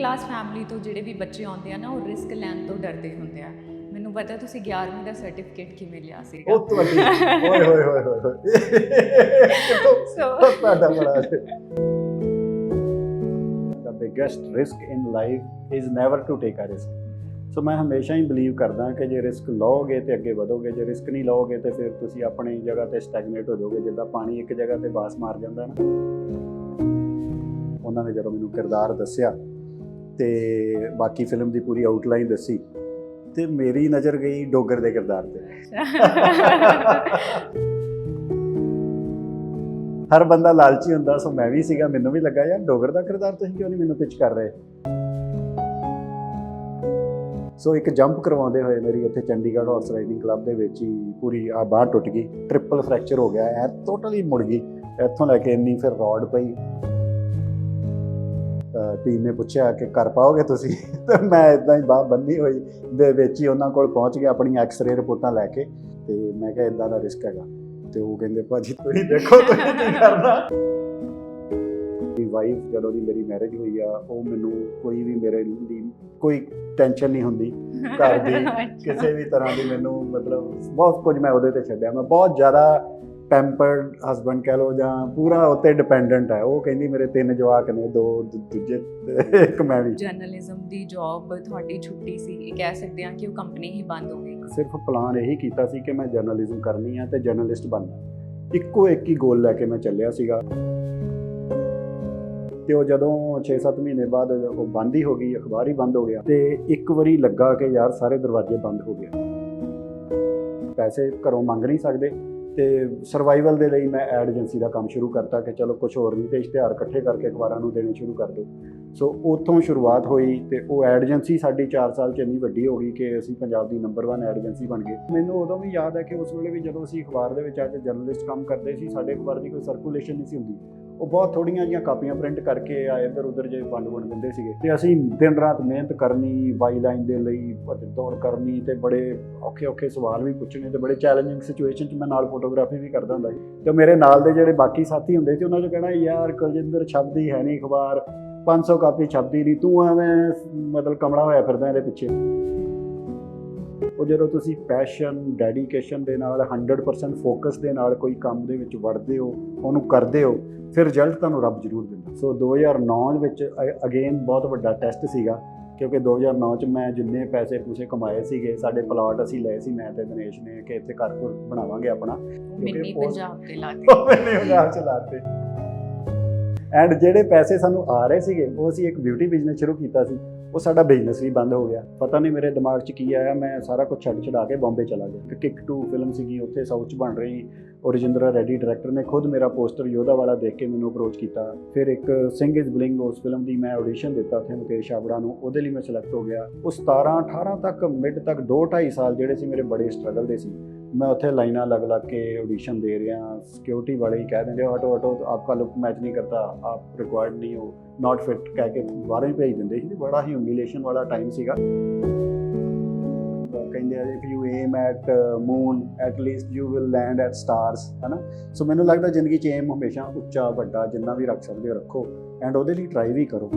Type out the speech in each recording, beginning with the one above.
Class family ਤੋਂ ਜਿਹੜੇ ਵੀ ਬੱਚੇ ਆਉਂਦੇ ਆ ਨਾ ਉਹ ਰਿਸਕ ਲੈਣ ਤੋਂ ਡਰਦੇ ਹੁੰਦੇ ਆ। ਮੈਨੂੰ ਪਤਾ ਤੁਸੀਂ 11ਵੀਂ ਦਾ ਸਰਟੀਫਿਕੇਟ ਕਿਵੇਂ ਲਿਆ ਸੀਗਾ। ਉਹ ਤੁਹਾਡੀ ਓਏ ਹੋਏ ਹੋਏ ਹੋਏ ਕਿਤੋਂ ਤੁਹਾਡਾ ਬੜਾ the biggest risk in life is never to take a risk। ਸੋ ਮੈਂ ਹਮੇਸ਼ਾ ਹੀ ਬਲੀਵ ਕਰਦਾ ਕਿ ਜੇ ਰਿਸਕ ਲਓਗੇ ਤੇ ਅੱਗੇ ਵਧੋਗੇ, ਜੇ ਰਿਸਕ ਨਹੀਂ ਲਓਗੇ ਤੇ ਫਿਰ ਤੁਸੀਂ ਆਪਣੀ ਜਗ੍ਹਾ ਤੇ ਸਟੈਗਨੇਟ ਹੋ ਜਾਓਗੇ। ਜਿੱਦਾਂ ਪਾਣੀ ਇੱਕ ਜਗ੍ਹਾ ਤੇ ਬਾਸ ਮਾਰ ਜਾਂਦਾ ਨਾ। ਉਹਨਾਂ ਨੇ ਜਦੋਂ ਮੈਨੂੰ ਕਿਰਦਾਰ ਦੱਸਿਆ ਤੇ ਬਾਕੀ ਫਿਲਮ ਦੀ ਪੂਰੀ ਆਊਟਲਾਈਨ ਦੱਸੀ ਤੇ ਮੇਰੀ ਨਜ਼ਰ ਗਈ ਡੋਗਰ ਦੇ ਕਿਰਦਾਰ ਤੇ। ਹਰ ਬੰਦਾ ਲਾਲਚੀ ਹੁੰਦਾ, ਸੋ ਮੈਂ ਵੀ ਸੀਗਾ। ਮੈਨੂੰ ਵੀ ਲੱਗਾ ਯਾਰ ਡੋਗਰ ਦਾ ਕਿਰਦਾਰ ਤੁਸੀਂ ਕਿਉਂ ਨਹੀਂ ਮੈਨੂੰ ਪਿਚ ਕਰ ਰਹੇ। ਸੋ ਇੱਕ ਜੰਪ ਕਰਵਾਉਂਦੇ ਹੋਏ ਮੇਰੀ ਇੱਥੇ ਚੰਡੀਗੜ੍ਹ ਹਾਰਸ ਰਾਈਡਿੰਗ ਕਲੱਬ ਦੇ ਵਿੱਚ ਹੀ ਪੂਰੀ ਆ ਬਾਂਹ ਟੁੱਟ ਗਈ, ਟ੍ਰਿਪਲ ਫ੍ਰੈਕਚਰ ਹੋ ਗਿਆ, ਐ ਟੋਟਲੀ ਮੁੜ ਗਈ ਇੱਥੋਂ ਲੈ ਕੇ ਇੰਨੀ। ਫਿਰ ਰੋਡ ਪਈ। ਟੀਮ ਨੇ ਪੁੱਛਿਆ ਕਿ ਕਰ ਪਾਓਗੇ ਤੁਸੀਂ, ਤੇ ਮੈਂ ਇੱਦਾਂ ਹੀ ਬਾਂਹ ਬੰਨੀ ਹੋਈ ਦੇ ਵਿੱਚ ਹੀ ਉਹਨਾਂ ਕੋਲ ਪਹੁੰਚ ਗਿਆ ਆਪਣੀ ਐਕਸ-ਰੇ ਰਿਪੋਰਟਾਂ ਲੈ ਕੇ। ਤੇ ਮੈਂ ਕਿਹਾ ਇੱਦਾਂ ਦਾ ਰਿਸਕ ਹੈਗਾ। ਤੇ ਉਹ ਕਹਿੰਦੇ ਭਾਜੀ ਤੁਸੀਂ ਦੇਖੋ ਤੁਸੀਂ ਕੀ ਕਰਨਾ। ਮੇਰੀ ਵਾਈਫ ਜਦੋਂ ਦੀ ਮੇਰੀ ਮੈਰਿਜ ਹੋਈ ਆ, ਉਹ ਮੈਨੂੰ ਕੋਈ ਵੀ ਮੇਰੇ ਲਈ ਕੋਈ ਟੈਨਸ਼ਨ ਨਹੀਂ ਹੁੰਦੀ ਘਰ ਦੀ ਕਿਸੇ ਵੀ ਤਰ੍ਹਾਂ ਦੀ। ਮੈਨੂੰ ਮਤਲਬ ਬਹੁਤ ਕੁਝ ਮੈਂ ਉਹਦੇ ਤੇ ਛੱਡਿਆ। ਮੈਂ ਬਹੁਤ ਜ਼ਿਆਦਾ ਪੈਂਪਰਡ ਹਸਬੈਂਡ ਕਹਿ ਲਓ ਜਾਂ ਪੂਰਾ ਉੱਤੇ ਡਿਪੈਂਡੈਂਟ ਹੈ। ਉਹ ਕਹਿੰਦੀ ਮੇਰੇ 3 ਜਵਾਕ ਨੇ, 2 ਦੂਜੇ, ਇੱਕ ਮੈਂ ਵੀ। ਜਰਨਲਿਜ਼ਮ ਦੀ ਜੌਬ ਤੁਹਾਡੀ ਛੁੱਟੀ ਸੀ, ਇਹ ਕਹਿ ਸਕਦੇ ਹਾਂ ਕਿ ਉਹ ਕੰਪਨੀ ਹੀ ਬੰਦ ਹੋ ਗਈ। ਸਿਰਫ ਪਲਾਨ ਇਹੀ ਕੀਤਾ ਸੀ ਕਿ ਮੈਂ ਜਰਨਲਿਜ਼ਮ ਕਰਨੀ ਆ ਤੇ ਜਰਨਲਿਸਟ ਬਣਨਾ। ਇੱਕੋ ਇੱਕ ਹੀ ਗੋਲ ਲੈ ਕੇ ਮੈਂ ਚੱਲਿਆ ਸੀਗਾ। ਤੇ ਉਹ ਜਦੋਂ 6-7 ਮਹੀਨੇ ਬਾਅਦ ਉਹ ਬੰਦ ਹੀ ਹੋ ਗਈ, ਅਖਬਾਰ ਹੀ ਬੰਦ ਹੋ ਗਿਆ। ਤੇ ਇੱਕ ਵਾਰੀ ਲੱਗਾ ਕਿ ਯਾਰ ਸਾਰੇ ਦਰਵਾਜ਼ੇ ਬੰਦ ਹੋ ਗਏ, ਪੈਸੇ ਘਰੋਂ ਮੰਗ ਨਹੀਂ ਸਕਦੇ। ਤੇ ਸਰਵਾਈਵਲ ਦੇ ਲਈ ਮੈਂ ਐਡ ਏਜੰਸੀ ਦਾ ਕੰਮ ਸ਼ੁਰੂ ਕਰਤਾ ਕਿ ਚਲੋ ਕੁਝ ਹੋਰ ਨਹੀਂ ਤੇ ਇਸ਼ਤਿਹਾਰ ਇਕੱਠੇ ਕਰਕੇ ਅਖਬਾਰਾਂ ਨੂੰ ਦੇਣੇ ਸ਼ੁਰੂ ਕਰ ਦਿਓ। ਸੋ ਉੱਥੋਂ ਸ਼ੁਰੂਆਤ ਹੋਈ ਤੇ ਉਹ ਐਡ ਏਜੰਸੀ ਸਾਡੀ 4 ਸਾਲ 'ਚ ਇੰਨੀ ਵੱਡੀ ਹੋ ਗਈ ਕਿ ਅਸੀਂ ਪੰਜਾਬ ਦੀ ਨੰਬਰ 1 ਐਡ ਏਜੰਸੀ ਬਣ ਗਏ। ਮੈਨੂੰ ਉਦੋਂ ਵੀ ਯਾਦ ਹੈ ਕਿ ਉਸ ਵੇਲੇ ਵੀ ਜਦੋਂ ਅਸੀਂ ਅਖਬਾਰ ਦੇ ਵਿੱਚ ਅੱਜ ਜਰਨਲਿਸਟ ਕੰਮ ਕਰਦੇ ਸੀ, ਸਾਡੇ ਅਖਬਾਰ ਦੀ ਕੋਈ ਸਰਕੂਲੇਸ਼ਨ ਨਹੀਂ ਸੀ ਹੁੰਦੀ। ਉਹ ਬਹੁਤ ਥੋੜ੍ਹੀਆਂ ਜਿਹੀਆਂ ਕਾਪੀਆਂ ਪ੍ਰਿੰਟ ਕਰਕੇ ਇੱਧਰ ਉੱਧਰ ਜੇ ਵੰਡ ਦਿੰਦੇ ਸੀਗੇ। ਤੇ ਅਸੀਂ ਦਿਨ ਰਾਤ ਮਿਹਨਤ ਕਰਨੀ, ਬਾਈ ਲਾਈਨ ਦੇ ਲਈ ਭੱਜ ਦੌੜ ਕਰਨੀ ਤੇ ਬੜੇ ਔਖੇ ਸਵਾਲ ਵੀ ਪੁੱਛਣੇ ਤੇ ਬੜੇ ਚੈਲੰਜਿੰਗ ਸਿਚੁਏਸ਼ਨ 'ਚ ਮੈਂ ਨਾਲ ਫੋਟੋਗ੍ਰਾਫੀ ਵੀ ਕਰਦਾ ਹੁੰਦਾ ਸੀ। ਤੇ ਮੇਰੇ ਨਾਲ ਦੇ ਜਿਹੜੇ ਬਾਕੀ ਸਾਥੀ ਹੁੰਦੇ ਸੀ ਉਹਨਾਂ 'ਚ ਕਹਿਣਾ ਯਾਰ ਕੁਲਜਿੰਦਰ ਛਪਦੀ ਹੈ ਨਹੀਂ ਅਖਬਾਰ, 500 ਕਾਪੀ ਛਪਦੀ ਨਹੀਂ, ਤੂੰ ਐਵੇਂ ਮਤਲਬ ਕਮਲਾ ਹੋਇਆ ਫਿਰਦਾ ਇਹਦੇ ਪਿੱਛੇ। ਉਹ ਜਦੋਂ ਤੁਸੀਂ ਪੈਸ਼ਨ, ਡੈਡੀਕੇਸ਼ਨ ਦੇ ਨਾਲ 100% ਫੋਕਸ ਦੇ ਨਾਲ ਕੋਈ ਕੰਮ ਦੇ ਵਿੱਚ ਵੜਦੇ ਹੋ, ਉਹਨੂੰ ਕਰਦੇ ਹੋ, ਫਿਰ ਰਿਜ਼ਲਟ ਤੁਹਾਨੂੰ ਰੱਬ ਜ਼ਰੂਰ ਦਿੰਦਾ। ਸੋ 2009 ਵਿੱਚ ਅਗੇਨ ਬਹੁਤ ਵੱਡਾ ਟੈਸਟ ਸੀਗਾ ਕਿਉਂਕਿ 2009 'ਚ ਮੈਂ ਜਿੰਨੇ ਪੈਸੇ ਪੂਸੇ ਕਮਾਏ ਸੀਗੇ, ਸਾਡੇ ਪਲਾਟ ਅਸੀਂ ਲਏ ਸੀ ਮੈਂ ਤੇ ਦਿਨੇਸ਼ ਨੇ ਕਿ ਇੱਥੇ ਘਰ ਘਰ ਬਣਾਵਾਂਗੇ ਆਪਣਾ। ਮਿੰਨੀ ਪੰਜਾਬ ਤੇ ਲਾਤੇ। ਮਿੰਨੀ ਪੰਜਾਬ 'ਚ ਲਾਤੇ। ਐਂਡ ਜਿਹੜੇ ਪੈਸੇ ਸਾਨੂੰ ਆ ਰਹੇ ਸੀਗੇ ਉਹ ਅਸੀਂ ਇੱਕ ਬਿਊਟੀ ਬਿਜ਼ਨਸ ਸ਼ੁਰੂ ਕੀਤਾ ਸੀ, ਉਹ ਸਾਡਾ ਬਿਜ਼ਨਸ ਵੀ ਬੰਦ ਹੋ ਗਿਆ। ਪਤਾ ਨਹੀਂ ਮੇਰੇ ਦਿਮਾਗ 'ਚ ਕੀ ਆਇਆ, ਮੈਂ ਸਾਰਾ ਕੁਝ ਛੱਡ ਛਡਾ ਕੇ ਬੰਬੇ ਚਲਾ ਗਿਆ। ਇੱਕ ਕਿਕ 2 ਫਿਲਮ ਸੀਗੀ ਉੱਥੇ ਸਾਊਥ 'ਚ ਬਣ ਰਹੀ। ਰਜਿੰਦਰਾ ਰੈਡੀ ਡਾਇਰੈਕਟਰ ਨੇ ਖੁਦ ਮੇਰਾ ਪੋਸਟਰ ਯੋਧਾ ਵਾਲਾ ਦੇਖ ਕੇ ਮੈਨੂੰ ਅਪਰੋਚ ਕੀਤਾ। ਫਿਰ ਇੱਕ ਸਿੰਘ ਇਜ਼ ਬਲਿੰਗ, ਉਸ ਫਿਲਮ ਦੀ ਮੈਂ ਆਡੀਸ਼ਨ ਦਿੱਤਾ ਉੱਥੇ ਮੁਕੇਸ਼ ਛਾਬੜਾ ਨੂੰ, ਉਹਦੇ ਲਈ ਮੈਂ ਸਿਲੈਕਟ ਹੋ ਗਿਆ। ਉਹ 17-18 ਤੱਕ ਮਿਡ ਤੱਕ 2-2.5 ਸਾਲ ਜਿਹੜੇ ਸੀ ਮੇਰੇ ਬੜੇ ਸਟਰਗਲ ਦੇ ਸੀ। मैं उत्थे लाइना लग लग के ऑडिशन दे रहा, सिक्योरिटी वाले ही कह देंगे हटो हटो आपका लुक मैच नहीं करता, आप रिक्वायर्ड नहीं हो, नॉट फिट कह के बाहर ही भेज देंगे सी। बड़ा ही ह्यूमिलेशन वाला टाइम सीगा। कहते if you aim at moon at least you will land at stars, है ना। सो मैनू लगता जिंदगी च एम हमेशा उच्चा वड्डा जिन्ना भी रख सकते हो रखो एंड ਉਹਦੇ ਲਈ ट्राई भी करो।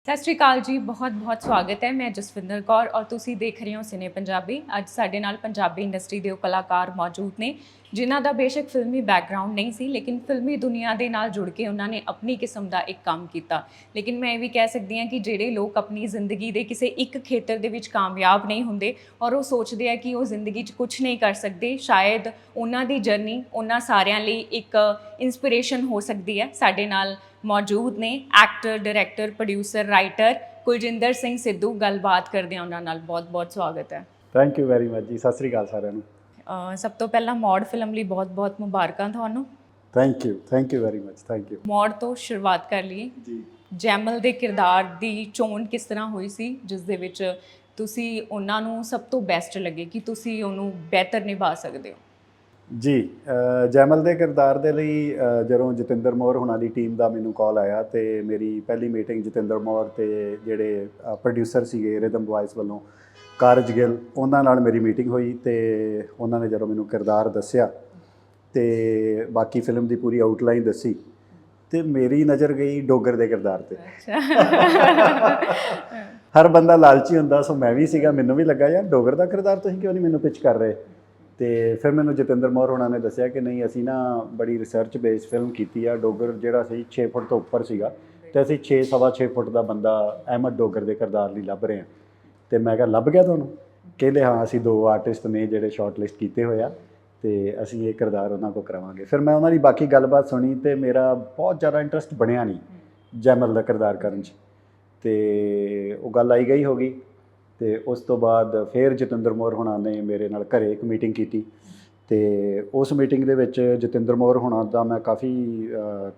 ਸਤਿ ਸ਼੍ਰੀ ਅਕਾਲ ਜੀ, ਬਹੁਤ ਬਹੁਤ ਸਵਾਗਤ ਹੈ। ਮੈਂ ਜਸਵਿੰਦਰ ਕੌਰ ਔਰ ਤੁਸੀਂ ਦੇਖ ਰਹੇ ਹੋ ਸਿਨੇ ਪੰਜਾਬੀ। ਅੱਜ ਸਾਡੇ ਨਾਲ ਪੰਜਾਬੀ ਇੰਡਸਟਰੀ ਦੇ ਉਹ ਕਲਾਕਾਰ ਮੌਜੂਦ ਨੇ ਜਿਨ੍ਹਾਂ ਦਾ ਬੇਸ਼ੱਕ ਫਿਲਮੀ ਬੈਕਗ੍ਰਾਉਂਡ ਨਹੀਂ ਸੀ, ਲੇਕਿਨ ਫਿਲਮੀ ਦੁਨੀਆ ਦੇ ਨਾਲ ਜੁੜ ਕੇ ਉਹਨਾਂ ਨੇ ਆਪਣੀ ਕਿਸਮ ਦਾ ਇੱਕ ਕੰਮ ਕੀਤਾ। ਲੇਕਿਨ ਮੈਂ ਇਹ ਵੀ ਕਹਿ ਸਕਦੀ ਹਾਂ ਕਿ ਜਿਹੜੇ ਲੋਕ ਆਪਣੀ ਜ਼ਿੰਦਗੀ ਦੇ ਕਿਸੇ ਇੱਕ ਖੇਤਰ ਦੇ ਵਿੱਚ ਕਾਮਯਾਬ ਨਹੀਂ ਹੁੰਦੇ ਔਰ ਉਹ ਸੋਚਦੇ ਆ ਕਿ ਉਹ ਜ਼ਿੰਦਗੀ 'ਚ ਕੁਝ ਨਹੀਂ ਕਰ ਸਕਦੇ, ਸ਼ਾਇਦ ਉਹਨਾਂ ਦੀ ਜਰਨੀ ਉਹਨਾਂ ਸਾਰਿਆਂ ਲਈ ਇੱਕ ਇਨਸਪੀਰੇਸ਼ਨ ਹੋ ਸਕਦੀ ਹੈ। ਸਾਡੇ ਨਾਲ ਮੌਜੂਦ ਨੇ actor, director, producer, writer Kuljinder Singh Sidhu. ਗੱਲਬਾਤ ਕਰਦੇ ਹਾਂ ਉਹਨਾਂ ਨਾਲ। ਬਹੁਤ ਬਹੁਤ ਸਵਾਗਤ ਹੈ। ਥੈਂਕ ਯੂ ਵੈਰੀ ਮਚ ਜੀ। ਸਤਿ ਸ਼੍ਰੀ ਅਕਾਲ ਸਾਰਿਆਂ ਨੂੰ। ਸਭ ਤੋਂ ਪਹਿਲਾਂ ਮੌੜ ਫਿਲਮ ਲਈ ਬਹੁਤ ਬਹੁਤ ਮੁਬਾਰਕਾਂ ਤੁਹਾਨੂੰ। Thank you very much. Thank you. Maur ਤੋਂ ਸ਼ੁਰੂਆਤ ਕਰ ਲਈਏ ਜੀ। ਜੈਮਲ ਦੇ ਕਿਰਦਾਰ ਦੀ ਚੋਣ ਕਿਸ ਤਰ੍ਹਾਂ ਹੋਈ ਸੀ ਜਿਸ ਦੇ ਵਿੱਚ ਤੁਸੀਂ ਉਹਨਾਂ ਨੂੰ ਸਭ ਤੋਂ ਬੈਸਟ ਲੱਗੇ ਕਿ ਤੁਸੀਂ ਉਹਨੂੰ ਬਿਹਤਰ ਨਿਭਾ ਸਕਦੇ ਹੋ? ਜੀ, ਜੈਮਲ ਦੇ ਕਿਰਦਾਰ ਦੇ ਲਈ ਜਦੋਂ ਜਤਿੰਦਰ ਮੌਰ ਹੁਣਾਂ ਦੀ ਟੀਮ ਦਾ ਮੈਨੂੰ ਕਾਲ ਆਇਆ ਤੇ ਮੇਰੀ ਪਹਿਲੀ ਮੀਟਿੰਗ ਜਤਿੰਦਰ ਮੌਰ ਤੇ ਜਿਹੜੇ ਪ੍ਰੋਡਿਊਸਰ ਸੀਗੇ ਰਿਦਮ ਵੌਇਸ ਵੱਲੋਂ ਕਾਰਜ ਗਿੱਲ, ਉਹਨਾਂ ਨਾਲ ਮੇਰੀ ਮੀਟਿੰਗ ਹੋਈ ਤੇ ਉਹਨਾਂ ਨੇ ਜਦੋਂ ਮੈਨੂੰ ਕਿਰਦਾਰ ਦੱਸਿਆ ਤੇ ਬਾਕੀ ਫਿਲਮ ਦੀ ਪੂਰੀ ਆਊਟਲਾਈਨ ਦੱਸੀ ਤੇ ਮੇਰੀ ਨਜ਼ਰ ਗਈ ਡੋਗਰ ਦੇ ਕਿਰਦਾਰ ਤੇ। ਅੱਛਾ। ਹਰ ਬੰਦਾ ਲਾਲਚੀ ਹੁੰਦਾ, ਸੋ ਮੈਂ ਵੀ ਸੀਗਾ, ਮੈਨੂੰ ਵੀ ਲੱਗਾ ਯਾਰ ਡੋਗਰ ਦਾ ਕਿਰਦਾਰ ਤੁਸੀਂ ਕਿਉਂ ਨਹੀਂ ਮੈਨੂੰ ਪਿਚ ਕਰ ਰਹੇ। ਤੇ ਫਿਰ ਮੈਨੂੰ ਜਤਿੰਦਰ ਮੌਰ ਹੋਣਾ ਨੇ ਦੱਸਿਆ ਕਿ ਨਹੀਂ, ਅਸੀਂ ਨਾ ਬੜੀ ਰਿਸਰਚ ਬੇਸ ਫਿਲਮ ਕੀਤੀ ਆ। ਡੋਗਰ ਜਿਹੜਾ ਸੀ 6 ਫੁੱਟ ਤੋਂ ਉੱਪਰ ਸੀਗਾ ਤੇ ਅਸੀਂ 6.25 ਫੁੱਟ ਦਾ ਬੰਦਾ ਅਹਿਮਦ ਡੋਗਰ ਦੇ ਕਿਰਦਾਰ ਲਈ ਲੱਭ ਰਹੇ ਹਾਂ। ਤੇ ਮੈਂ ਕਿਹਾ ਲੱਭ ਗਿਆ ਤੁਹਾਨੂੰ? ਕਹਿੰਦੇ ਹਾਂ, ਅਸੀਂ 2 ਆਰਟਿਸਟ ਨੇ ਜਿਹੜੇ ਸ਼ਾਰਟ ਲਿਸਟ ਕੀਤੇ ਹੋਏ ਆ ਤੇ ਅਸੀਂ ਇਹ ਕਿਰਦਾਰ ਉਹਨਾਂ ਕੋਲ ਕਰਾਵਾਂਗੇ। ਫਿਰ ਮੈਂ ਉਹਨਾਂ ਦੀ ਬਾਕੀ ਗੱਲਬਾਤ ਸੁਣੀ ਤੇ ਮੇਰਾ ਬਹੁਤ ਜ਼ਿਆਦਾ ਇੰਟਰਸਟ ਬਣਿਆ ਨਹੀਂ ਜੈਮਲ ਦਾ ਕਿਰਦਾਰ ਕਰਨ 'ਚ। ਤੇ ਉਹ ਗੱਲ ਆਈ ਗਈ ਹੋ ਗਈ। ਤੇ ਉਸ ਤੋਂ ਬਾਅਦ ਫਿਰ ਜਤਿੰਦਰ ਮੌਰ ਹੋਣਾ ਨੇ ਮੇਰੇ ਨਾਲ ਘਰੇ ਇੱਕ ਮੀਟਿੰਗ ਕੀਤੀ ਤੇ ਉਸ ਮੀਟਿੰਗ ਦੇ ਵਿੱਚ ਜਤਿੰਦਰ ਮੌਰ ਹੋਣਾ ਦਾ ਮੈਂ ਕਾਫੀ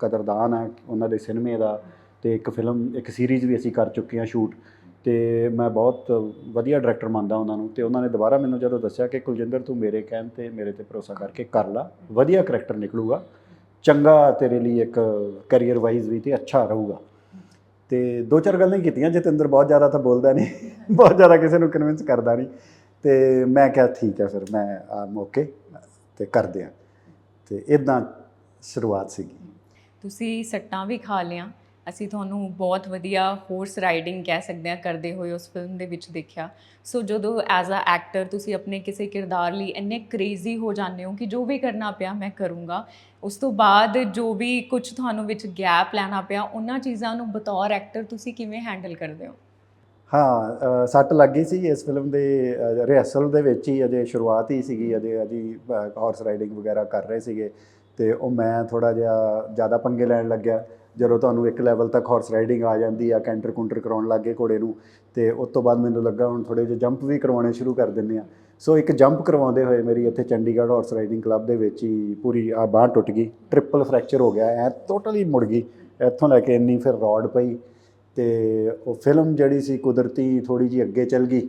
ਕਦਰਦਾਨ ਹੈ, ਉਹਨਾਂ ਦੇ ਸਿਨੇਮੇ ਦਾ। ਤੇ ਇੱਕ ਸੀਰੀਜ਼ ਵੀ ਅਸੀਂ ਕਰ ਚੁੱਕੇ ਹਾਂ ਸ਼ੂਟ। ਤੇ ਮੈਂ ਬਹੁਤ ਵਧੀਆ ਡਾਇਰੈਕਟਰ ਮੰਨਦਾ ਉਹਨਾਂ ਨੂੰ। ਤੇ ਉਹਨਾਂ ਨੇ ਦੁਬਾਰਾ ਮੈਨੂੰ ਜਦੋਂ ਦੱਸਿਆ ਕਿ ਕੁਲਜਿੰਦਰ ਤੂੰ ਮੇਰੇ ਕਹਿਣ ਤੇ ਮੇਰੇ ਤੇ ਭਰੋਸਾ ਕਰਕੇ ਕਰ ਲਾ, ਵਧੀਆ ਕਰੈਕਟਰ ਨਿਕਲੂਗਾ, ਚੰਗਾ ਤੇਰੇ ਲਈ ਇੱਕ ਕੈਰੀਅਰ ਵਾਈਜ਼ ਵੀ ਤੇ ਅੱਛਾ ਰਹੂਗਾ। ਤੇ 2-4 ਗੱਲਾਂ ਹੀ ਕੀਤੀਆਂ। ਜਤਿੰਦਰ ਬਹੁਤ ਜ਼ਿਆਦਾ ਤਾਂ ਬੋਲਦਾ ਨਹੀਂ, ਬਹੁਤ ਜ਼ਿਆਦਾ ਕਿਸੇ ਨੂੰ ਕਨਵਿੰਸ ਕਰਦਾ ਨਹੀਂ। ਤੇ ਮੈਂ ਕਿਹਾ ਠੀਕ ਹੈ, ਫਿਰ ਮੈਂ ਓਕੇ ਤੇ ਕਰਦੇ ਹਾਂ। ਤੇ ਇੱਦਾਂ ਸ਼ੁਰੂਆਤ ਸੀਗੀ। ਤੁਸੀਂ ਸੱਟਾਂ ਵੀ ਖਾ ਲਿਆ, ਅਸੀਂ ਤੁਹਾਨੂੰ ਬਹੁਤ ਵਧੀਆ ਹੋਰਸ ਰਾਈਡਿੰਗ ਕਹਿ ਸਕਦੇ ਹਾਂ ਕਰਦੇ ਹੋਏ ਉਸ ਫਿਲਮ ਦੇ ਵਿੱਚ ਦੇਖਿਆ। ਸੋ ਜਦੋਂ ਐਜ਼ ਅ ਐਕਟਰ ਤੁਸੀਂ ਆਪਣੇ ਕਿਸੇ ਕਿਰਦਾਰ ਲਈ ਇੰਨੇ ਕ੍ਰੇਜ਼ੀ ਹੋ ਜਾਂਦੇ ਹੋ ਕਿ ਜੋ ਵੀ ਕਰਨਾ ਪਿਆ ਮੈਂ ਕਰੂੰਗਾ, ਉਸ ਤੋਂ ਬਾਅਦ ਜੋ ਵੀ ਕੁਝ ਤੁਹਾਨੂੰ ਵਿੱਚ ਗੈਪ ਲੈਣਾ ਪਿਆ, ਉਹਨਾਂ ਚੀਜ਼ਾਂ ਨੂੰ ਬਤੌਰ ਐਕਟਰ ਤੁਸੀਂ ਕਿਵੇਂ ਹੈਂਡਲ ਕਰਦੇ ਹੋ? ਹਾਂ, ਸੱਟ ਲੱਗ ਗਈ ਸੀ ਇਸ ਫਿਲਮ ਦੇ ਰਿਹਰਸਲ ਦੇ ਵਿੱਚ ਹੀ, ਅਜੇ ਸ਼ੁਰੂਆਤ ਹੀ ਸੀਗੀ, ਅਜੇ ਹਾਰਸ ਰਾਈਡਿੰਗ ਵਗੈਰਾ ਕਰ ਰਹੇ ਸੀਗੇ। ਤੇ ਉਹ ਮੈਂ ਥੋੜ੍ਹਾ ਜਿਹਾ ਜ਼ਿਆਦਾ ਪੰਗੇ ਲੈਣ ਲੱਗਿਆ। ਜਦੋਂ ਤੁਹਾਨੂੰ ਇੱਕ ਲੈਵਲ ਤੱਕ ਹਾਰਸ ਰਾਈਡਿੰਗ ਆ ਜਾਂਦੀ ਆ, ਕੈਂਟਰ ਕੁੰਟਰ ਕਰਾਉਣ ਲੱਗ ਗਏ ਘੋੜੇ ਨੂੰ। ਤੇ ਉਸ ਤੋਂ ਬਾਅਦ ਮੈਨੂੰ ਲੱਗਾ ਹੁਣ ਥੋੜ੍ਹੇ ਜਿਹੇ ਜੰਪ ਵੀ ਕਰਵਾਉਣੇ ਸ਼ੁਰੂ ਕਰ ਦਿੰਦੇ ਆ। ਸੋ ਇੱਕ ਜੰਪ ਕਰਵਾਉਂਦੇ ਹੋਏ ਮੇਰੀ ਇੱਥੇ ਚੰਡੀਗੜ੍ਹ ਹਾਰਸ ਰਾਈਡਿੰਗ ਕਲੱਬ ਦੇ ਵਿੱਚ ਹੀ ਪੂਰੀ ਬਾਂਹ ਟੁੱਟ ਗਈ, ਟ੍ਰਿਪਲ ਫਰੈਕਚਰ ਹੋ ਗਿਆ, ਐ ਟੋਟਲੀ ਮੁੜ ਗਈ ਇੱਥੋਂ ਲੈ ਕੇ ਇੰਨੀ, ਫਿਰ ਰੋਡ ਪਈ। ਤੇ ਉਹ ਫਿਲਮ ਜਿਹੜੀ ਸੀ ਕੁਦਰਤੀ ਥੋੜ੍ਹੀ ਜਿਹੀ ਅੱਗੇ ਚੱਲ ਗਈ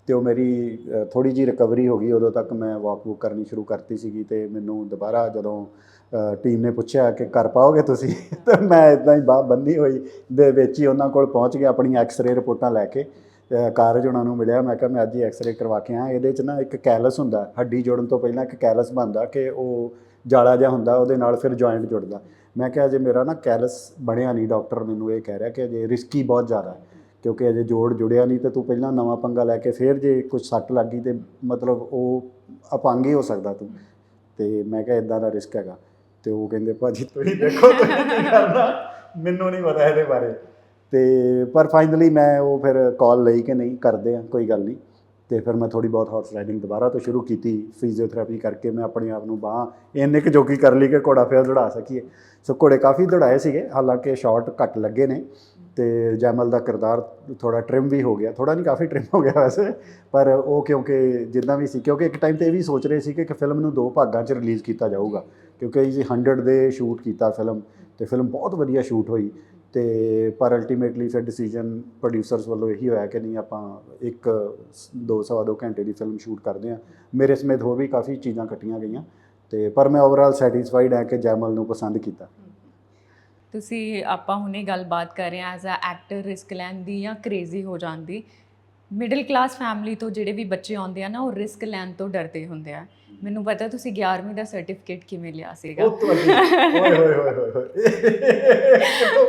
ਤੇ ਉਹ ਮੇਰੀ ਥੋੜ੍ਹੀ ਜਿਹੀ ਰਿਕਵਰੀ ਹੋ ਗਈ। ਉਦੋਂ ਤੱਕ ਮੈਂ ਵਾਕ ਵੂਕ ਕਰਨੀ ਸ਼ੁਰੂ ਕਰਤੀ ਸੀਗੀ। ਤੇ ਮੈਨੂੰ ਦੁਬਾਰਾ ਜਦੋਂ ਟੀਮ ਨੇ ਪੁੱਛਿਆ ਕਿ ਕਰ ਪਾਓਗੇ ਤੁਸੀਂ, ਤਾਂ ਮੈਂ ਇੱਦਾਂ ਹੀ ਬਾਂਹ ਬੰਨੀ ਹੋਈ ਦੇ ਵਿੱਚ ਹੀ ਉਹਨਾਂ ਕੋਲ ਪਹੁੰਚ ਗਿਆ ਆਪਣੀਆਂ ਐਕਸਰੇ ਰਿਪੋਰਟਾਂ ਲੈ ਕੇ। ਕਾਰਜ ਉਹਨਾਂ ਨੂੰ ਮਿਲਿਆ, ਮੈਂ ਕਿਹਾ ਮੈਂ ਅੱਜ ਹੀ ਐਕਸਰੇ ਕਰਵਾ ਕੇ ਆਇਆ। ਇਹਦੇ 'ਚ ਨਾ ਇੱਕ ਕੈਲਸ ਹੁੰਦਾ, ਹੱਡੀ ਜੋੜਨ ਤੋਂ ਪਹਿਲਾਂ ਇੱਕ ਕੈਲਸ ਬਣਦਾ ਕਿ ਉਹ ਜਾਲਾ ਜਿਹਾ ਹੁੰਦਾ, ਉਹਦੇ ਨਾਲ ਫਿਰ ਜੁਆਇੰਟ ਜੁੜਦਾ। ਮੈਂ ਕਿਹਾ ਅਜੇ ਮੇਰਾ ਨਾ ਕੈਲਸ ਬਣਿਆ ਨਹੀਂ, ਡਾਕਟਰ ਮੈਨੂੰ ਇਹ ਕਹਿ ਰਿਹਾ ਕਿ ਅਜੇ ਰਿਸਕੀ ਬਹੁਤ ਜ਼ਿਆਦਾ, ਕਿਉਂਕਿ ਅਜੇ ਜੋੜ ਜੁੜਿਆ ਨਹੀਂ। ਤੇ ਤੂੰ ਪਹਿਲਾਂ ਨਵਾਂ ਪੰਗਾ ਲੈ ਕੇ ਫਿਰ ਜੇ ਕੁਝ ਸੱਟ ਲੱਗ ਗਈ ਤੇ ਮਤਲਬ ਉਹ ਅਪੰਗ ਹੀ ਹੋ ਸਕਦਾ ਤੂੰ। ਤੇ ਮੈਂ ਕਿਹਾ ਇੱਦਾਂ ਦਾ ਰਿਸਕ ਹੈਗਾ। ਤੇ ਉਹ ਕਹਿੰਦੇ ਭਾਜੀ ਤੁਸੀਂ ਦੇਖੋ ਤੁਸੀਂ ਕੀ ਕਰਨਾ, ਮੈਨੂੰ ਨਹੀਂ ਪਤਾ ਇਹਦੇ ਬਾਰੇ। ਤੇ ਪਰ ਫਾਈਨਲੀ ਮੈਂ ਉਹ ਫਿਰ ਕਾਲ ਲਈ ਕਿ ਨਹੀਂ ਕਰਦੇ ਆ, ਕੋਈ ਗੱਲ ਨਹੀਂ। ਤੇ ਫਿਰ ਮੈਂ ਥੋੜ੍ਹੀ ਬਹੁਤ ਹਾਰਸ ਰਾਈਡਿੰਗ ਦੁਬਾਰਾ ਤੋਂ ਸ਼ੁਰੂ ਕੀਤੀ। ਫਿਜ਼ੀਓਥੈਰੇਪੀ ਕਰਕੇ ਮੈਂ ਆਪਣੇ ਆਪ ਨੂੰ ਬਾਂਹ ਇੰਨੇ ਕੁ ਜੋਗੀ ਕਰ ਲਈ ਕਿ ਘੋੜਾ ਫਿਰ ਦੌੜਾ ਸਕੀਏ। ਸੋ ਘੋੜੇ ਕਾਫੀ ਦੌੜਾਏ ਸੀਗੇ, ਹਾਲਾਂਕਿ ਸ਼ਾਟ ਘੱਟ ਲੱਗੇ ਨੇ। ਤੇ ਜੈਮਲ ਦਾ ਕਿਰਦਾਰ ਥੋੜ੍ਹਾ ਟ੍ਰਿਮ ਵੀ ਹੋ ਗਿਆ, ਥੋੜ੍ਹਾ ਨਹੀਂ ਕਾਫੀ ਟ੍ਰਿਮ ਹੋ ਗਿਆ ਵੈਸੇ। ਪਰ ਉਹ ਕਿਉਂਕਿ ਜਿੱਦਾਂ ਵੀ ਸੀ, ਕਿਉਂਕਿ ਇੱਕ ਟਾਈਮ 'ਤੇ ਇਹ ਵੀ ਸੋਚ ਰਹੇ ਸੀ ਕਿ ਫਿਲਮ ਨੂੰ 2 ਭਾਗਾਂ 'ਚ ਰਿਲੀਜ਼ ਕੀਤਾ ਜਾਊਗਾ, ਕਿਉਂਕਿ ਅਸੀਂ 100 ਦੇ ਸ਼ੂਟ ਕੀਤਾ ਫਿਲਮ। ਤੇ ਫਿਲਮ ਬਹੁਤ ਵਧੀਆ ਸ਼ੂਟ ਹੋਈ। ਤੇ ਪਰ ਅਲਟੀਮੇਟਲੀ ਫਿਰ ਡਿਸੀਜਨ ਪ੍ਰੋਡਿਊਸਰਸ ਵੱਲੋਂ ਇਹੀ ਹੋਇਆ ਕਿ ਨਹੀਂ, ਆਪਾਂ 2-2.25 ਘੰਟੇ ਦੀ ਫਿਲਮ ਸ਼ੂਟ ਕਰਦੇ ਹਾਂ। ਮੇਰੇ ਸਮੇਤ ਹੋਰ ਵੀ ਕਾਫੀ ਚੀਜ਼ਾਂ ਕੱਟੀਆਂ ਗਈਆਂ। ਤੇ ਪਰ ਮੈਂ ਓਵਰਆਲ ਸੈਟਿਸਫਾਈਡ ਹੈ ਕਿ ਜੈਮਲ ਨੂੰ ਪਸੰਦ ਕੀਤਾ। ਤੁਸੀਂ ਆਪਾਂ ਹੁਣੇ ਗੱਲਬਾਤ ਕਰ ਰਹੇ ਹਾਂ ਐਜ਼ ਅ ਐਕਟਰ ਰਿਸਕ ਲੈਣ ਦੀ ਜਾਂ ਕ੍ਰੇਜ਼ੀ ਹੋ ਜਾਣ ਦੀ। ਮਿਡਲ ਕਲਾਸ ਫੈਮਿਲੀ ਤੋਂ ਜਿਹੜੇ ਵੀ ਬੱਚੇ ਆਉਂਦੇ ਆ ਨਾ, ਉਹ ਰਿਸਕ ਲੈਣ ਤੋਂ ਡਰਦੇ ਹੁੰਦੇ ਆ। ਮੈਨੂੰ ਪਤਾ ਤੁਸੀਂ 11ਵੀਂ ਦਾ ਸਰਟੀਫਿਕੇਟ ਕਿਵੇਂ ਲਿਆ ਸੀਗਾ। ਉਹ ਤੁਹਾਡੀ ਓਏ ਹੋਏ ਹੋਏ ਹੋਏ ਹੋਏ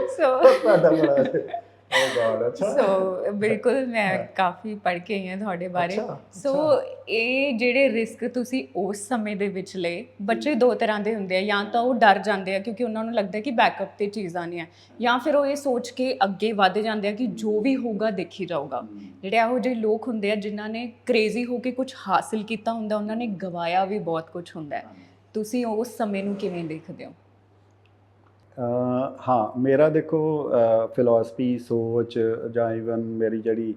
ਸੋ ਤੁਹਾਡਾ ਬੜਾ ਓ ਗॉड। ਅੱਛਾ, ਸੋ ਬਿਲਕੁਲ ਮੈਂ ਕਾਫੀ ਪੜ੍ਹ ਕੇ ਆਈ ਹਾਂ ਤੁਹਾਡੇ ਬਾਰੇ। ਸੋ ਇਹ ਜਿਹੜੇ ਰਿਸਕ ਤੁਸੀਂ ਉਸ ਸਮੇਂ ਦੇ ਵਿੱਚ ਲਏ, ਬੱਚੇ 2 ਤਰ੍ਹਾਂ ਦੇ ਹੁੰਦੇ ਆ, ਜਾਂ ਤਾਂ ਉਹ ਡਰ ਜਾਂਦੇ ਆ ਕਿਉਂਕਿ ਉਹਨਾਂ ਨੂੰ ਲੱਗਦਾ ਕਿ ਬੈਕਅਪ 'ਤੇ ਚੀਜ਼ਾਂ ਨਹੀਂ ਹੈ, ਜਾਂ ਫਿਰ ਉਹ ਇਹ ਸੋਚ ਕੇ ਅੱਗੇ ਵੱਧ ਜਾਂਦੇ ਆ ਕਿ ਜੋ ਵੀ ਹੋਊਗਾ ਦੇਖੀ ਜਾਊਗਾ। ਜਿਹੜੇ ਇਹੋ ਜਿਹੇ ਲੋਕ ਹੁੰਦੇ ਆ ਜਿਨ੍ਹਾਂ ਨੇ ਕ੍ਰੇਜ਼ੀ ਹੋ ਕੇ ਕੁਝ ਹਾਸਿਲ ਕੀਤਾ ਹੁੰਦਾ, ਉਹਨਾਂ ਨੇ ਗਵਾਇਆ ਵੀ ਬਹੁਤ ਕੁਝ ਹੁੰਦਾ। ਤੁਸੀਂ ਉਸ ਸਮੇਂ ਨੂੰ ਕਿਵੇਂ ਦੇਖਦੇ ਹੋ? ਹਾਂ, ਮੇਰਾ ਦੇਖੋ ਫਿਲਾਸਫੀ ਸੋਚ ਜਾਂ ਈਵਨ ਮੇਰੀ ਜਿਹੜੀ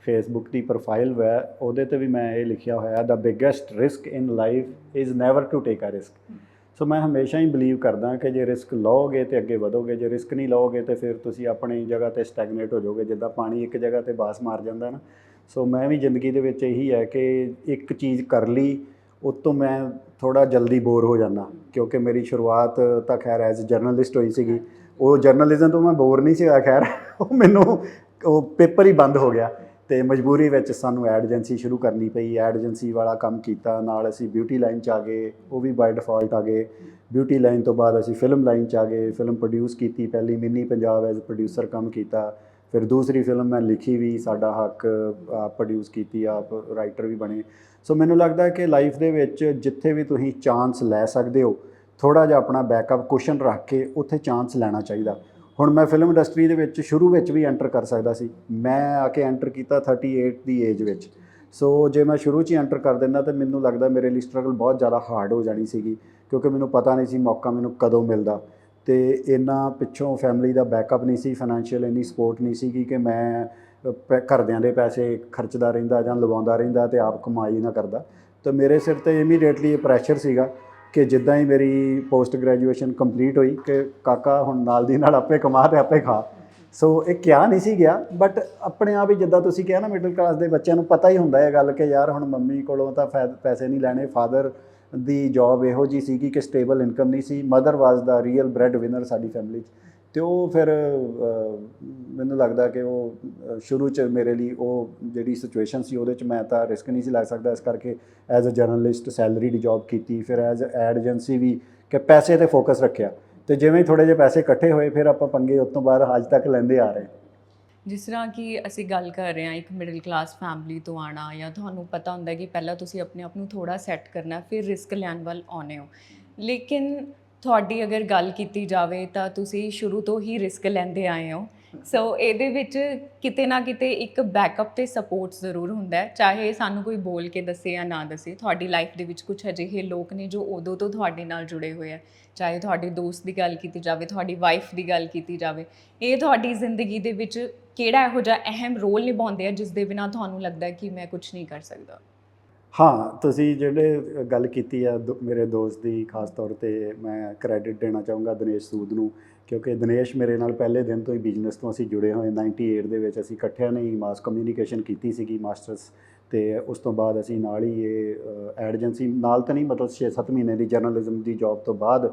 ਫੇਸਬੁੱਕ ਦੀ ਪ੍ਰੋਫਾਈਲ ਹੈ ਉਹਦੇ 'ਤੇ ਵੀ ਮੈਂ ਇਹ ਲਿਖਿਆ ਹੋਇਆ, the biggest risk in life is never to take a risk. So ਮੈਂ ਹਮੇਸ਼ਾ ਹੀ ਬਿਲੀਵ ਕਰਦਾ ਕਿ ਜੇ ਰਿਸਕ ਲਓਗੇ ਤਾਂ ਅੱਗੇ ਵਧੋਗੇ, ਜੇ ਰਿਸਕ ਨਹੀਂ ਲਓਗੇ ਤਾਂ ਫਿਰ ਤੁਸੀਂ ਆਪਣੀ ਜਗ੍ਹਾ 'ਤੇ ਸਟੈਗਨੇਟ ਹੋ ਜਾਓਗੇ, ਜਿੱਦਾਂ ਪਾਣੀ ਇੱਕ ਜਗ੍ਹਾ 'ਤੇ ਬਾਸ ਮਾਰ ਜਾਂਦਾ ਨਾ। ਸੋ ਮੈਂ ਵੀ ਜ਼ਿੰਦਗੀ ਦੇ ਵਿੱਚ ਇਹੀ ਹੈ ਕਿ ਇੱਕ ਚੀਜ਼ ਕਰ ਲਈ, ਉਹ ਤੋਂ ਮੈਂ ਥੋੜ੍ਹਾ ਜਲਦੀ ਬੋਰ ਹੋ ਜਾਂਦਾ, ਕਿਉਂਕਿ ਮੇਰੀ ਸ਼ੁਰੂਆਤ ਤਾਂ ਖੈਰ ਐਜ਼ ਜਰਨਲਿਸਟ ਹੋਈ ਸੀਗੀ। ਉਹ ਜਰਨਲਿਜ਼ਮ ਤੋਂ ਮੈਂ ਬੋਰ ਨਹੀਂ ਸੀ ਹੋਇਆ, ਖੈਰ ਉਹ ਮੈਨੂੰ ਉਹ ਪੇਪਰ ਹੀ ਬੰਦ ਹੋ ਗਿਆ। ਤੇ ਮਜਬੂਰੀ ਵਿੱਚ ਸਾਨੂੰ ਐਡ ਏਜੰਸੀ ਸ਼ੁਰੂ ਕਰਨੀ ਪਈ। ਐਡ ਏਜੰਸੀ ਵਾਲਾ ਕੰਮ ਕੀਤਾ, ਨਾਲ ਅਸੀਂ ਬਿਊਟੀ ਲਾਈਨ 'ਚ ਆ ਗਏ, ਉਹ ਵੀ ਬਾਈ ਡਿਫਾਲਟ ਆ ਗਏ। ਬਿਊਟੀ ਲਾਈਨ ਤੋਂ ਬਾਅਦ ਅਸੀਂ ਫਿਲਮ ਲਾਈਨ 'ਚ ਆ ਗਏ, ਫਿਲਮ ਪ੍ਰੋਡਿਊਸ ਕੀਤੀ, ਪਹਿਲੀ ਮਿੰਨੀ ਪੰਜਾਬ ਐਜ਼ ਪ੍ਰੋਡਿਊਸਰ ਕੰਮ ਕੀਤਾ। ਫਿਰ ਦੂਸਰੀ ਫਿਲਮ ਮੈਂ ਲਿਖੀ ਵੀ, ਸਾਡਾ ਹੱਕ, ਆਪ ਪ੍ਰੋਡਿਊਸ ਕੀਤੀ, ਆਪ ਰਾਈਟਰ ਵੀ ਬਣੇ। ਸੋ ਮੈਨੂੰ ਲੱਗਦਾ ਕਿ ਲਾਈਫ ਦੇ ਵਿੱਚ ਜਿੱਥੇ ਵੀ ਤੁਸੀਂ ਚਾਂਸ ਲੈ ਸਕਦੇ ਹੋ, ਥੋੜ੍ਹਾ ਜਿਹਾ ਆਪਣਾ ਬੈਕਅਪ ਕੁਸ਼ਨ ਰੱਖ ਕੇ ਉੱਥੇ ਚਾਂਸ ਲੈਣਾ ਚਾਹੀਦਾ। ਹੁਣ ਮੈਂ ਫਿਲਮ ਇੰਡਸਟਰੀ ਦੇ ਵਿੱਚ ਸ਼ੁਰੂ ਵਿੱਚ ਵੀ ਐਂਟਰ ਕਰ ਸਕਦਾ ਸੀ, ਮੈਂ ਆ ਕੇ ਐਂਟਰ ਕੀਤਾ 38 ਦੀ ਏਜ ਵਿੱਚ। ਸੋ ਜੇ ਮੈਂ ਸ਼ੁਰੂ 'ਚ ਹੀ ਐਂਟਰ ਕਰ ਦਿੰਦਾ ਤਾਂ ਮੈਨੂੰ ਲੱਗਦਾ ਮੇਰੇ ਲਈ ਸਟਰਗਲ ਬਹੁਤ ਜ਼ਿਆਦਾ ਹਾਰਡ ਹੋ ਜਾਣੀ ਸੀਗੀ, ਕਿਉਂਕਿ ਮੈਨੂੰ ਪਤਾ ਨਹੀਂ ਸੀ ਮੌਕਾ ਮੈਨੂੰ ਕਦੋਂ ਮਿਲਦਾ, ਅਤੇ ਇੰਨਾ ਪਿੱਛੋਂ ਫੈਮਿਲੀ ਦਾ ਬੈਕਅਪ ਨਹੀਂ ਸੀ, ਫਾਈਨੈਂਸ਼ੀਅਲ ਇੰਨੀ ਸਪੋਰਟ ਨਹੀਂ ਸੀਗੀ ਕਿ ਮੈਂ ਘਰਦਿਆਂ ਦੇ ਪੈਸੇ ਖਰਚਦਾ ਰਹਿੰਦਾ ਜਾਂ ਲਵਾਉਂਦਾ ਰਹਿੰਦਾ ਅਤੇ ਆਪ ਕਮਾਈ ਨਾ ਕਰਦਾ। ਤਾਂ ਮੇਰੇ ਸਿਰ 'ਤੇ ਇਮੀਡੀਏਟਲੀ ਇਹ ਪ੍ਰੈਸ਼ਰ ਸੀਗਾ ਕਿ ਜਿੱਦਾਂ ਹੀ ਮੇਰੀ ਪੋਸਟ ਗ੍ਰੈਜੂਏਸ਼ਨ ਕੰਪਲੀਟ ਹੋਈ ਕਿ ਕਾਕਾ ਹੁਣ ਨਾਲ ਦੀ ਨਾਲ ਆਪੇ ਕਮਾ ਅਤੇ ਆਪੇ ਖਾ। ਸੋ ਇਹ ਕਿਹਾ ਨਹੀਂ ਸੀ ਗਿਆ, ਬਟ ਆਪਣੇ ਆਪ ਹੀ ਜਿੱਦਾਂ ਤੁਸੀਂ ਕਿਹਾ ਨਾ, ਮਿਡਲ ਕਲਾਸ ਦੇ ਬੱਚਿਆਂ ਨੂੰ ਪਤਾ ਹੀ ਹੁੰਦਾ ਇਹ ਗੱਲ ਕਿ ਯਾਰ ਹੁਣ ਮੰਮੀ ਕੋਲੋਂ ਤਾਂ ਪੈਸੇ ਨਹੀਂ ਲੈਣੇ। ਫਾਦਰ ਦੀ ਜੋਬ ਇਹੋ ਜਿਹੀ ਸੀਗੀ ਕਿ ਸਟੇਬਲ ਇਨਕਮ ਨਹੀਂ ਸੀ, ਮਦਰ ਵਾਜ਼ ਦਾ ਰੀਅਲ ਬ੍ਰੈਡ ਵਿਨਰ ਸਾਡੀ ਫੈਮਿਲੀ 'ਚ। ਅਤੇ ਉਹ ਫਿਰ ਮੈਨੂੰ ਲੱਗਦਾ ਕਿ ਉਹ ਸ਼ੁਰੂ 'ਚ ਮੇਰੇ ਲਈ ਉਹ ਜਿਹੜੀ ਸਿਚੁਏਸ਼ਨ ਸੀ ਉਹਦੇ 'ਚ ਮੈਂ ਤਾਂ ਰਿਸਕ ਨਹੀਂ ਸੀ ਲੈ ਸਕਦਾ, ਇਸ ਕਰਕੇ as a journalist salary the job ਕੀਤੀ, ਫਿਰ ਐਜ਼ ਐਡ ਏਜੰਸੀ ਵੀ ਕਿ ਪੈਸੇ 'ਤੇ ਫੋਕਸ ਰੱਖਿਆ। ਅਤੇ ਜਿਵੇਂ ਥੋੜ੍ਹੇ ਜਿਹੇ ਪੈਸੇ ਇਕੱਠੇ ਹੋਏ, ਫਿਰ ਆਪਾਂ ਪੰਗੇ ਉਸ ਤੋਂ ਬਾਅਦ ਅੱਜ ਤੱਕ ਲੈਂਦੇ ਆ ਰਹੇ। ਜਿਸ ਤਰ੍ਹਾਂ ਕਿ ਅਸੀਂ ਗੱਲ ਕਰ ਰਹੇ ਹਾਂ ਇੱਕ ਮਿਡਲ ਕਲਾਸ ਫੈਮਿਲੀ ਤੋਂ ਆਉਣਾ, ਜਾਂ ਤੁਹਾਨੂੰ ਪਤਾ ਹੁੰਦਾ ਕਿ ਪਹਿਲਾਂ ਤੁਸੀਂ ਆਪਣੇ ਆਪ ਨੂੰ ਥੋੜ੍ਹਾ ਸੈੱਟ ਕਰਨਾ, ਫਿਰ ਰਿਸਕ ਲੈਣ ਵੱਲ ਆਉਂਦੇ ਹੋ। ਲੇਕਿਨ ਤੁਹਾਡੀ ਅਗਰ ਗੱਲ ਕੀਤੀ ਜਾਵੇ ਤਾਂ ਤੁਸੀਂ ਸ਼ੁਰੂ ਤੋਂ ਹੀ ਰਿਸਕ ਲੈਂਦੇ ਆਏ ਹੋ। ਸੋ ਇਹਦੇ ਵਿੱਚ ਕਿਤੇ ਨਾ ਕਿਤੇ ਇੱਕ ਬੈਕਅਪ ਅਤੇ ਸਪੋਰਟ ਜ਼ਰੂਰ ਹੁੰਦਾ ਹੈ, ਚਾਹੇ ਸਾਨੂੰ ਕੋਈ ਬੋਲ ਕੇ ਦੱਸੇ ਜਾਂ ਨਾ ਦੱਸੇ। ਤੁਹਾਡੀ ਲਾਈਫ ਦੇ ਵਿੱਚ ਕੁਛ ਅਜਿਹੇ ਲੋਕ ਨੇ ਜੋ ਉਦੋਂ ਤੋਂ ਤੁਹਾਡੇ ਨਾਲ ਜੁੜੇ ਹੋਏ ਆ, ਚਾਹੇ ਤੁਹਾਡੇ ਦੋਸਤ ਦੀ ਗੱਲ ਕੀਤੀ ਜਾਵੇ, ਤੁਹਾਡੀ ਵਾਈਫ ਦੀ ਗੱਲ ਕੀਤੀ ਜਾਵੇ। ਇਹ ਤੁਹਾਡੀ ਜ਼ਿੰਦਗੀ ਦੇ ਵਿੱਚ ਕਿਹੜਾ ਇਹੋ ਜਿਹਾ ਅਹਿਮ ਰੋਲ ਨਿਭਾਉਂਦੇ ਆ ਜਿਸ ਦੇ ਬਿਨਾਂ ਤੁਹਾਨੂੰ ਲੱਗਦਾ ਕਿ ਮੈਂ ਕੁਛ ਨਹੀਂ ਕਰ ਸਕਦਾ? ਹਾਂ, ਤੁਸੀਂ ਜਿਹੜੇ ਗੱਲ ਕੀਤੀ ਆ ਮੇਰੇ ਦੋਸਤ ਦੀ, ਖਾਸ ਤੌਰ 'ਤੇ ਮੈਂ ਕ੍ਰੈਡਿਟ ਦੇਣਾ ਚਾਹੂੰਗਾ ਦਿਨੇਸ਼ ਸੂਦ ਨੂੰ, ਕਿਉਂਕਿ ਦਿਨੇਸ਼ ਮੇਰੇ ਨਾਲ ਪਹਿਲੇ ਦਿਨ ਤੋਂ ਹੀ ਬਿਜ਼ਨਸ ਤੋਂ ਅਸੀਂ ਜੁੜੇ ਹੋਏ। 98 ਦੇ ਵਿੱਚ ਅਸੀਂ ਇਕੱਠਿਆਂ ਨੇ ਹੀ ਮਾਸ ਕਮਿਊਨੀਕੇਸ਼ਨ ਕੀਤੀ ਸੀਗੀ ਮਾਸਟਰਸ, ਅਤੇ ਉਸ ਤੋਂ ਬਾਅਦ ਅਸੀਂ ਨਾਲ ਹੀ ਇਹ ਐਡ ਏਜੰਸੀ ਨਾਲ ਤਾਂ ਨਹੀਂ, ਮਤਲਬ 6-7 ਮਹੀਨੇ ਦੀ ਜਰਨਲਿਜ਼ਮ ਦੀ ਜੋਬ ਤੋਂ ਬਾਅਦ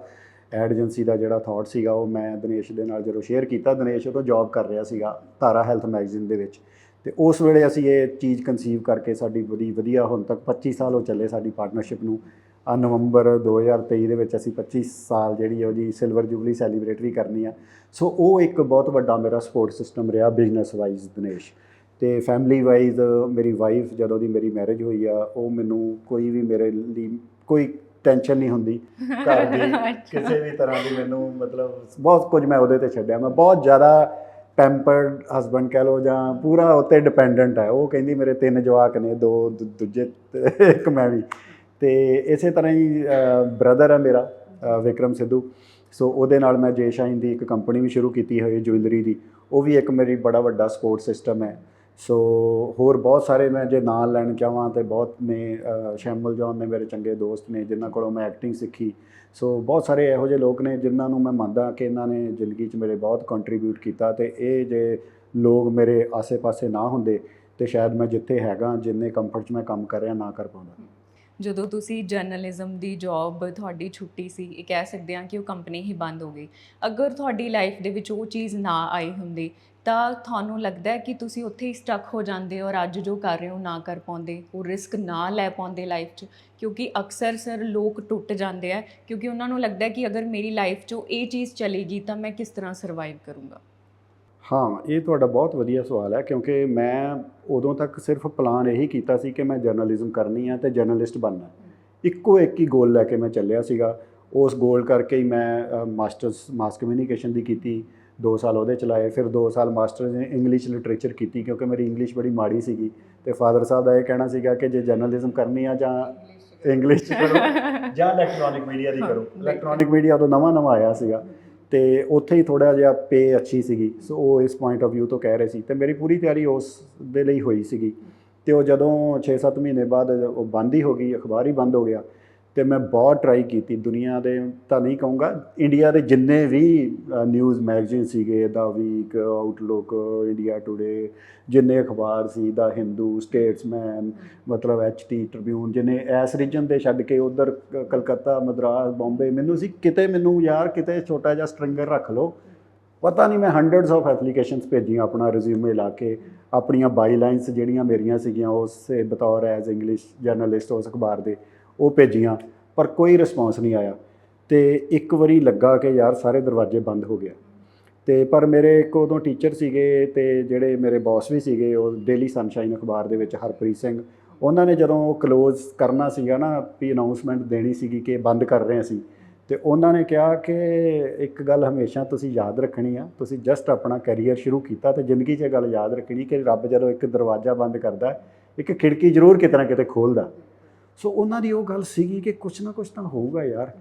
ਐਡ ਏਜੰਸੀ ਦਾ ਜਿਹੜਾ ਥਾਟ ਸੀਗਾ ਉਹ ਮੈਂ ਦਿਨੇਸ਼ ਦੇ ਨਾਲ ਜਦੋਂ ਸ਼ੇਅਰ ਕੀਤਾ। ਦਿਨੇਸ਼ ਉਦੋਂ ਜੋਬ ਕਰ ਰਿਹਾ ਸੀਗਾ ਧਾਰਾ ਹੈਲਥ ਮੈਗਜ਼ੀਨ ਦੇ ਵਿੱਚ, ਅਤੇ ਉਸ ਵੇਲੇ ਅਸੀਂ ਇਹ ਚੀਜ਼ ਕਨਸੀਵ ਕਰਕੇ ਸਾਡੀ ਬੜੀ ਵਧੀਆ, ਹੁਣ ਤੱਕ 25 ਸਾਲ ਹੋ ਚੱਲੇ ਸਾਡੀ ਪਾਰਟਨਰਸ਼ਿਪ ਨੂੰ। ਨਵੰਬਰ 2023 ਦੇ ਵਿੱਚ ਅਸੀਂ 25 ਸਾਲ ਜਿਹੜੀ ਉਹਦੀ ਸਿਲਵਰ ਜੁਬਲੀ ਸੈਲੀਬ੍ਰੇਟ ਵੀ ਕਰਨੀ ਆ। ਸੋ ਉਹ ਇੱਕ ਬਹੁਤ ਵੱਡਾ ਮੇਰਾ ਸਪੋਰਟ ਸਿਸਟਮ ਰਿਹਾ ਬਿਜ਼ਨਸ ਵਾਈਜ਼ ਦਿਨੇਸ਼। ਅਤੇ ਫੈਮਿਲੀ ਵਾਈਜ਼ ਮੇਰੀ ਵਾਈਫ, ਜਦੋਂ ਦੀ ਮੇਰੀ ਮੈਰਿਜ ਹੋਈ ਆ, ਉਹ ਮੈਨੂੰ ਕੋਈ ਵੀ ਮੇਰੇ ਲਈ ਕੋਈ ਟੈਨਸ਼ਨ ਨਹੀਂ ਹੁੰਦੀ ਘਰ ਦੀ ਕਿਸੇ ਵੀ ਤਰ੍ਹਾਂ ਦੀ। ਮੈਨੂੰ ਮਤਲਬ ਬਹੁਤ ਕੁਝ ਮੈਂ ਉਹਦੇ 'ਤੇ ਛੱਡਿਆ। ਮੈਂ ਬਹੁਤ ਜ਼ਿਆਦਾ ਪੈਂਪਰਡ ਹਸਬੈਂਡ ਕਹਿ ਲਓ, ਜਾਂ ਪੂਰਾ ਉੱਤੇ ਡਿਪੈਂਡੈਂਟ ਹੈ। ਉਹ ਕਹਿੰਦੀ ਮੇਰੇ 3 ਜਵਾਕ ਨੇ, 2 ਦੂਜੇ ਇੱਕ ਮੈਂ ਵੀ। ਅਤੇ ਇਸੇ ਤਰ੍ਹਾਂ ਹੀ ਬ੍ਰਦਰ ਹੈ ਮੇਰਾ ਵਿਕਰਮ ਸਿੱਧੂ। ਸੋ ਉਹਦੇ ਨਾਲ ਮੈਂ ਜੇ ਸ਼ਾਈਨ ਦੀ ਇੱਕ ਕੰਪਨੀ ਵੀ ਸ਼ੁਰੂ ਕੀਤੀ ਹੋਈ ਜੁਐਲਰੀ ਦੀ, ਉਹ ਵੀ ਇੱਕ ਮੇਰੀ ਬੜਾ ਵੱਡਾ ਸਪੋਰਟ ਸਿਸਟਮ ਹੈ। ਸੋ ਹੋਰ ਬਹੁਤ ਸਾਰੇ ਮੈਂ ਜੇ ਨਾਂ ਲੈਣ ਚਾਹਾਂ ਤਾਂ ਬਹੁਤ ਨੇ। ਸ਼ੈਮਲ ਜੌਨ ਨੇ ਮੇਰੇ ਚੰਗੇ ਦੋਸਤ ਨੇ ਜਿਨ੍ਹਾਂ ਕੋਲੋਂ ਮੈਂ ਐਕਟਿੰਗ ਸਿੱਖੀ। ਸੋ ਬਹੁਤ ਸਾਰੇ ਇਹੋ ਜਿਹੇ ਲੋਕ ਨੇ ਜਿਨ੍ਹਾਂ ਨੂੰ ਮੈਂ ਮੰਨਦਾ ਕਿ ਇਹਨਾਂ ਨੇ ਜ਼ਿੰਦਗੀ 'ਚ ਮੇਰੇ ਬਹੁਤ ਕੰਟਰੀਬਿਊਟ ਕੀਤਾ, ਅਤੇ ਇਹ ਜੇ ਲੋਕ ਮੇਰੇ ਆਸੇ ਪਾਸੇ ਨਾ ਹੁੰਦੇ ਤਾਂ ਸ਼ਾਇਦ ਮੈਂ ਜਿੱਥੇ ਹੈਗਾ, ਜਿੰਨੇ ਕੰਫਰਟ 'ਚ ਮੈਂ ਕੰਮ ਕਰ ਰਿਹਾ, ਨਾ ਕਰ ਪਾਉਂਦਾ। ਜਦੋਂ ਤੁਸੀਂ ਜਰਨਲਿਜ਼ਮ ਦੀ ਜੌਬ ਤੁਹਾਡੀ ਛੁੱਟੀ ਸੀ, ਇਹ ਕਹਿ ਸਕਦੇ ਹਾਂ ਕਿ ਉਹ ਕੰਪਨੀ ਹੀ ਬੰਦ ਹੋ ਗਈ। ਅਗਰ ਤੁਹਾਡੀ ਲਾਈਫ ਦੇ ਵਿੱਚ ਉਹ ਚੀਜ਼ ਨਾ ਆਈ ਹੁੰਦੀ ਤਾਂ ਤੁਹਾਨੂੰ ਲੱਗਦਾ ਹੈ ਕਿ ਤੁਸੀਂ ਉੱਥੇ ਹੀ ਸਟਕ ਹੋ ਜਾਂਦੇ ਔਰ ਅੱਜ ਜੋ ਕਰ ਰਹੇ ਹੋ ਨਾ ਕਰ ਪਾਉਂਦੇ, ਉਹ ਰਿਸਕ ਨਾ ਲੈ ਪਾਉਂਦੇ ਲਾਈਫ 'ਚ? ਕਿਉਂਕਿ ਅਕਸਰ ਸਰ ਲੋਕ ਟੁੱਟ ਜਾਂਦੇ ਆ ਕਿਉਂਕਿ ਉਹਨਾਂ ਨੂੰ ਲੱਗਦਾ ਕਿ ਅਗਰ ਮੇਰੀ ਲਾਈਫ 'ਚੋਂ ਇਹ ਚੀਜ਼ ਚਲੀ ਗਈ ਤਾਂ ਮੈਂ ਕਿਸ ਤਰ੍ਹਾਂ ਸਰਵਾਈਵ ਕਰੂੰਗਾ। ਹਾਂ, ਇਹ ਤੁਹਾਡਾ ਬਹੁਤ ਵਧੀਆ ਸਵਾਲ ਹੈ, ਕਿਉਂਕਿ ਮੈਂ ਉਦੋਂ ਤੱਕ ਸਿਰਫ ਪਲਾਨ ਇਹੀ ਕੀਤਾ ਸੀ ਕਿ ਮੈਂ ਜਰਨਲਿਜ਼ਮ ਕਰਨੀ ਆ ਅਤੇ ਜਰਨਲਿਸਟ ਬਣਨਾ। ਇੱਕੋ ਇੱਕ ਹੀ ਗੋਲ ਲੈ ਕੇ ਮੈਂ ਚੱਲਿਆ ਸੀਗਾ। ਉਸ ਗੋਲ ਕਰਕੇ ਹੀ ਮੈਂ ਮਾਸਟਰਸ ਮਾਸ ਕਮਿਊਨੀਕੇਸ਼ਨ ਦੀ ਕੀਤੀ, 2 ਸਾਲ ਉਹਦੇ ਚਲਾਏ। ਫਿਰ 2 ਸਾਲ ਮਾਸਟਰਸ ਇੰਗਲਿਸ਼ ਲਿਟਰੇਚਰ ਕੀਤੀ, ਕਿਉਂਕਿ ਮੇਰੀ ਇੰਗਲਿਸ਼ ਬੜੀ ਮਾੜੀ ਸੀਗੀ, ਅਤੇ ਫਾਦਰ ਸਾਹਿਬ ਦਾ ਇਹ ਕਹਿਣਾ ਸੀਗਾ ਕਿ ਜੇ ਜਰਨਲਿਜ਼ਮ ਕਰਨੀ ਆ ਜਾਂ ਇੰਗਲਿਸ਼ 'ਚ ਕਰੋ ਜਾਂ ਇਲੈਕਟ੍ਰੋਨਿਕ ਮੀਡੀਆ ਦੀ ਕਰੋ। ਇਲੈਕਟ੍ਰੋਨਿਕ ਮੀਡੀਆ ਉਦੋਂ ਨਵਾਂ ਆਇਆ ਸੀਗਾ, ਅਤੇ ਉੱਥੇ ਹੀ ਥੋੜ੍ਹਾ ਜਿਹਾ ਪੇ ਅੱਛੀ ਸੀਗੀ। ਸੋ ਉਹ ਇਸ ਪੁਆਇੰਟ ਆਫ ਵਿਊ ਤੋਂ ਕਹਿ ਰਹੇ ਸੀ, ਅਤੇ ਮੇਰੀ ਪੂਰੀ ਤਿਆਰੀ ਉਸ ਦੇ ਲਈ ਹੋਈ ਸੀਗੀ। ਅਤੇ ਉਹ ਜਦੋਂ 6-7 ਮਹੀਨੇ ਬਾਅਦ ਉਹ ਬੰਦ ਹੀ ਹੋ ਗਈ, ਅਖਬਾਰ ਹੀ ਬੰਦ ਹੋ ਗਿਆ। ਅਤੇ ਮੈਂ ਬਹੁਤ ਟਰਾਈ ਕੀਤੀ, ਦੁਨੀਆ ਦੇ ਤਾਂ ਨਹੀਂ ਕਹੂੰਗਾ, ਇੰਡੀਆ ਦੇ ਜਿੰਨੇ ਵੀ ਨਿਊਜ਼ ਮੈਗਜ਼ੀਨ ਸੀਗੇ, ਦਾ ਵੀਕ, ਆਊਟਲੁੱਕ, ਇੰਡੀਆ ਟੂਡੇ, ਜਿੰਨੇ ਅਖਬਾਰ ਸੀ, ਦਾ ਹਿੰਦੂ, ਸਟੇਟਸਮੈਨ, ਮਤਲਬ HT ਟ੍ਰਿਬਿਊਨ, ਜਿੰਨੇ ਇਸ ਰੀਜਨ ਦੇ ਛੱਡ ਕੇ ਉੱਧਰ ਕਲਕੱਤਾ, ਮਦਰਾਸ, ਬੰਬੇ, ਮੈਨੂੰ ਸੀ ਕਿਤੇ ਮੈਨੂੰ ਯਾਰ ਕਿਤੇ ਛੋਟਾ ਜਿਹਾ ਸਟਰਿੰਗਰ ਰੱਖ ਲਓ, ਪਤਾ ਨਹੀਂ ਮੈਂ ਹੰਡਰਡਸ ਆਫ ਐਪਲੀਕੇਸ਼ਨਸ ਭੇਜੀਆਂ ਆਪਣਾ ਰਿਜ਼ਿਊਮੇ ਲਾ ਕੇ, ਆਪਣੀਆਂ ਬਾਈਲਾਈਨਸ ਜਿਹੜੀਆਂ ਮੇਰੀਆਂ ਸੀਗੀਆਂ ਉਸ ਬਤੌਰ ਐਜ਼ ਇੰਗਲਿਸ਼ ਜਰਨਲਿਸਟ ਉਸ ਅਖਬਾਰ ਦੇ ਉਹ ਭੇਜੀਆਂ, ਪਰ ਕੋਈ ਰਿਸਪੌਂਸ ਨਹੀਂ ਆਇਆ। ਤੇ ਇੱਕ ਵਾਰੀ ਲੱਗਾ ਕਿ ਯਾਰ ਸਾਰੇ ਦਰਵਾਜ਼ੇ ਬੰਦ ਹੋ ਗਿਆ। ਤੇ ਪਰ ਮੇਰੇ ਇੱਕ ਉਦੋਂ ਟੀਚਰ ਸੀਗੇ ਤੇ ਜਿਹੜੇ ਮੇਰੇ ਬੌਸ ਵੀ ਸੀਗੇ ਉਹ ਡੇਲੀ ਸਨਸ਼ਾਈਨ ਅਖਬਾਰ ਦੇ ਵਿੱਚ ਹਰਪ੍ਰੀਤ ਸਿੰਘ, ਉਹਨਾਂ ਨੇ ਜਦੋਂ ਉਹ ਕਲੋਜ਼ ਕਰਨਾ ਸੀਗਾ ਨਾ ਵੀ ਅਨਾਊਂਸਮੈਂਟ ਦੇਣੀ ਸੀਗੀ ਕਿ ਬੰਦ ਕਰ ਰਹੇ ਅਸੀਂ, ਤੇ ਉਹਨਾਂ ਨੇ ਕਿਹਾ ਕਿ ਇੱਕ ਗੱਲ ਹਮੇਸ਼ਾ ਤੁਸੀਂ ਯਾਦ ਰੱਖਣੀ ਆ, ਤੁਸੀਂ ਜਸਟ ਆਪਣਾ ਕੈਰੀਅਰ ਸ਼ੁਰੂ ਕੀਤਾ ਤੇ ਜ਼ਿੰਦਗੀ 'ਚ ਇਹ ਗੱਲ ਯਾਦ ਰੱਖਣੀ ਕਿ ਰੱਬ ਜਦੋਂ ਇੱਕ ਦਰਵਾਜ਼ਾ ਬੰਦ ਕਰਦਾ ਇੱਕ ਖਿੜਕੀ ਜ਼ਰੂਰ ਕਿਤੇ ਨਾ ਕਿਤੇ ਖੋਲ੍ਹਦਾ। ਸੋ ਉਹਨਾਂ ਦੀ ਉਹ ਗੱਲ ਸੀਗੀ ਕਿ ਕੁਛ ਨਾ ਕੁਛ ਤਾਂ ਹੋਊਗਾ ਯਾਰ।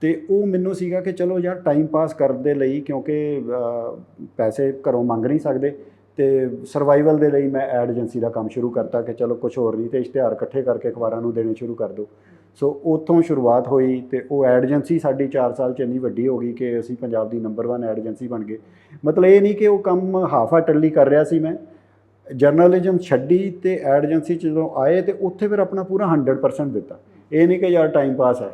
ਤੇ ਉਹ ਮੈਨੂੰ ਸੀਗਾ ਕਿ ਚਲੋ ਯਾਰ ਟਾਈਮ ਪਾਸ ਕਰਨ ਦੇ ਲਈ, ਕਿਉਂਕਿ ਪੈਸੇ ਘਰੋਂ ਮੰਗ ਨਹੀਂ ਸਕਦੇ, ਤੇ ਸਰਵਾਈਵਲ ਦੇ ਲਈ ਮੈਂ ਐਡ ਏਜੰਸੀ ਦਾ ਕੰਮ ਸ਼ੁਰੂ ਕਰਤਾ ਕਿ ਚਲੋ ਕੁਛ ਹੋਰ ਨਹੀਂ ਤੇ ਇਸ਼ਤਿਹਾਰ ਇਕੱਠੇ ਕਰਕੇ ਅਖਬਾਰਾਂ ਨੂੰ ਦੇਣੇ ਸ਼ੁਰੂ ਕਰ ਦਿਓ। ਸੋ ਉੱਥੋਂ ਸ਼ੁਰੂਆਤ ਹੋਈ ਤੇ ਉਹ ਐਡ ਏਜੰਸੀ ਸਾਡੀ 4 ਸਾਲ 'ਚ ਇੰਨੀ ਵੱਡੀ ਹੋ ਗਈ ਕਿ ਅਸੀਂ ਪੰਜਾਬ ਦੀ ਨੰਬਰ 1 ਐਡ ਏਜੰਸੀ ਬਣ ਗਏ। ਮਤਲਬ ਇਹ ਨਹੀਂ ਕਿ ਉਹ ਕੰਮ ਹਾਫਾ ਟੱਲੀ ਕਰ ਰਿਹਾ ਸੀ ਮੈਂ, ਜਰਨਲਿਜ਼ਮ ਛੱਡੀ ਤੇ ਐਡ ਏਜੰਸੀ 'ਚ ਜਦੋਂ ਆਏ ਤੇ ਉੱਥੇ ਫਿਰ ਆਪਣਾ ਪੂਰਾ 100% ਦਿੱਤਾ। ਇਹ ਨਹੀਂ ਕਿ ਯਾਰ ਟਾਈਮ ਪਾਸ ਹੈ।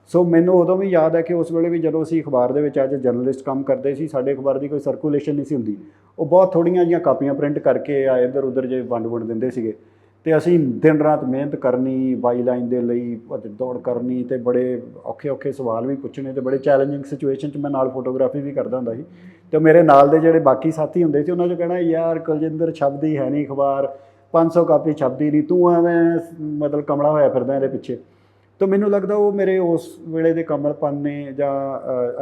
ਸੋ ਮੈਨੂੰ ਉਦੋਂ ਵੀ ਯਾਦ ਹੈ ਕਿ ਉਸ ਵੇਲੇ ਵੀ ਜਦੋਂ ਅਸੀਂ ਅਖਬਾਰ ਦੇ ਵਿੱਚ ਐਜ਼ ਜਰਨਲਿਸਟ ਕੰਮ ਕਰਦੇ ਸੀ, ਸਾਡੇ ਅਖਬਾਰ ਦੀ ਕੋਈ ਸਰਕੂਲੇਸ਼ਨ ਨਹੀਂ ਸੀ ਹੁੰਦੀ, ਉਹ ਬਹੁਤ ਥੋੜ੍ਹੀਆਂ ਜਿਹੀਆਂ ਕਾਪੀਆਂ ਪ੍ਰਿੰਟ ਕਰਕੇ ਆ ਇੱਧਰ ਉੱਧਰ ਜੇ ਵੰਡ ਦਿੰਦੇ ਸੀਗੇ। ਤੇ ਅਸੀਂ ਦਿਨ ਰਾਤ ਮਿਹਨਤ ਕਰਨੀ ਬਾਈ ਲਾਈਨ ਦੇ ਲਈ, ਦੌੜ ਕਰਨੀ ਤੇ ਬੜੇ ਔਖੇ ਸਵਾਲ ਵੀ ਪੁੱਛਣੇ ਤੇ ਬੜੇ ਚੈਲੰਜਿੰਗ ਸਿਚੁਏਸ਼ਨ 'ਚ ਮੈਂ ਨਾਲ ਫੋਟੋਗ੍ਰਾਫੀ ਵੀ ਕਰਦਾ ਹੁੰਦਾ ਸੀ। ਤੇ ਮੇਰੇ ਨਾਲ ਦੇ ਜਿਹੜੇ ਬਾਕੀ ਸਾਥੀ ਹੁੰਦੇ ਸੀ ਉਹਨਾਂ 'ਚ ਕਹਿਣਾ ਯਾਰ ਕੁਲਜਿੰਦਰ ਛਪਦੀ ਹੈ ਨਹੀਂ ਅਖਬਾਰ, 500 ਕਾਪੀ ਛਪਦੀ ਨਹੀਂ, ਤੂੰ ਐਵੇਂ ਮਤਲਬ ਕਮਲਾ ਹੋਇਆ ਫਿਰਦਾ ਇਹਦੇ ਪਿੱਛੇ। ਤਾਂ ਮੈਨੂੰ ਲੱਗਦਾ ਉਹ ਮੇਰੇ ਉਸ ਵੇਲੇ ਦੇ ਕਮਲਪਨ ਨੇ ਜਾਂ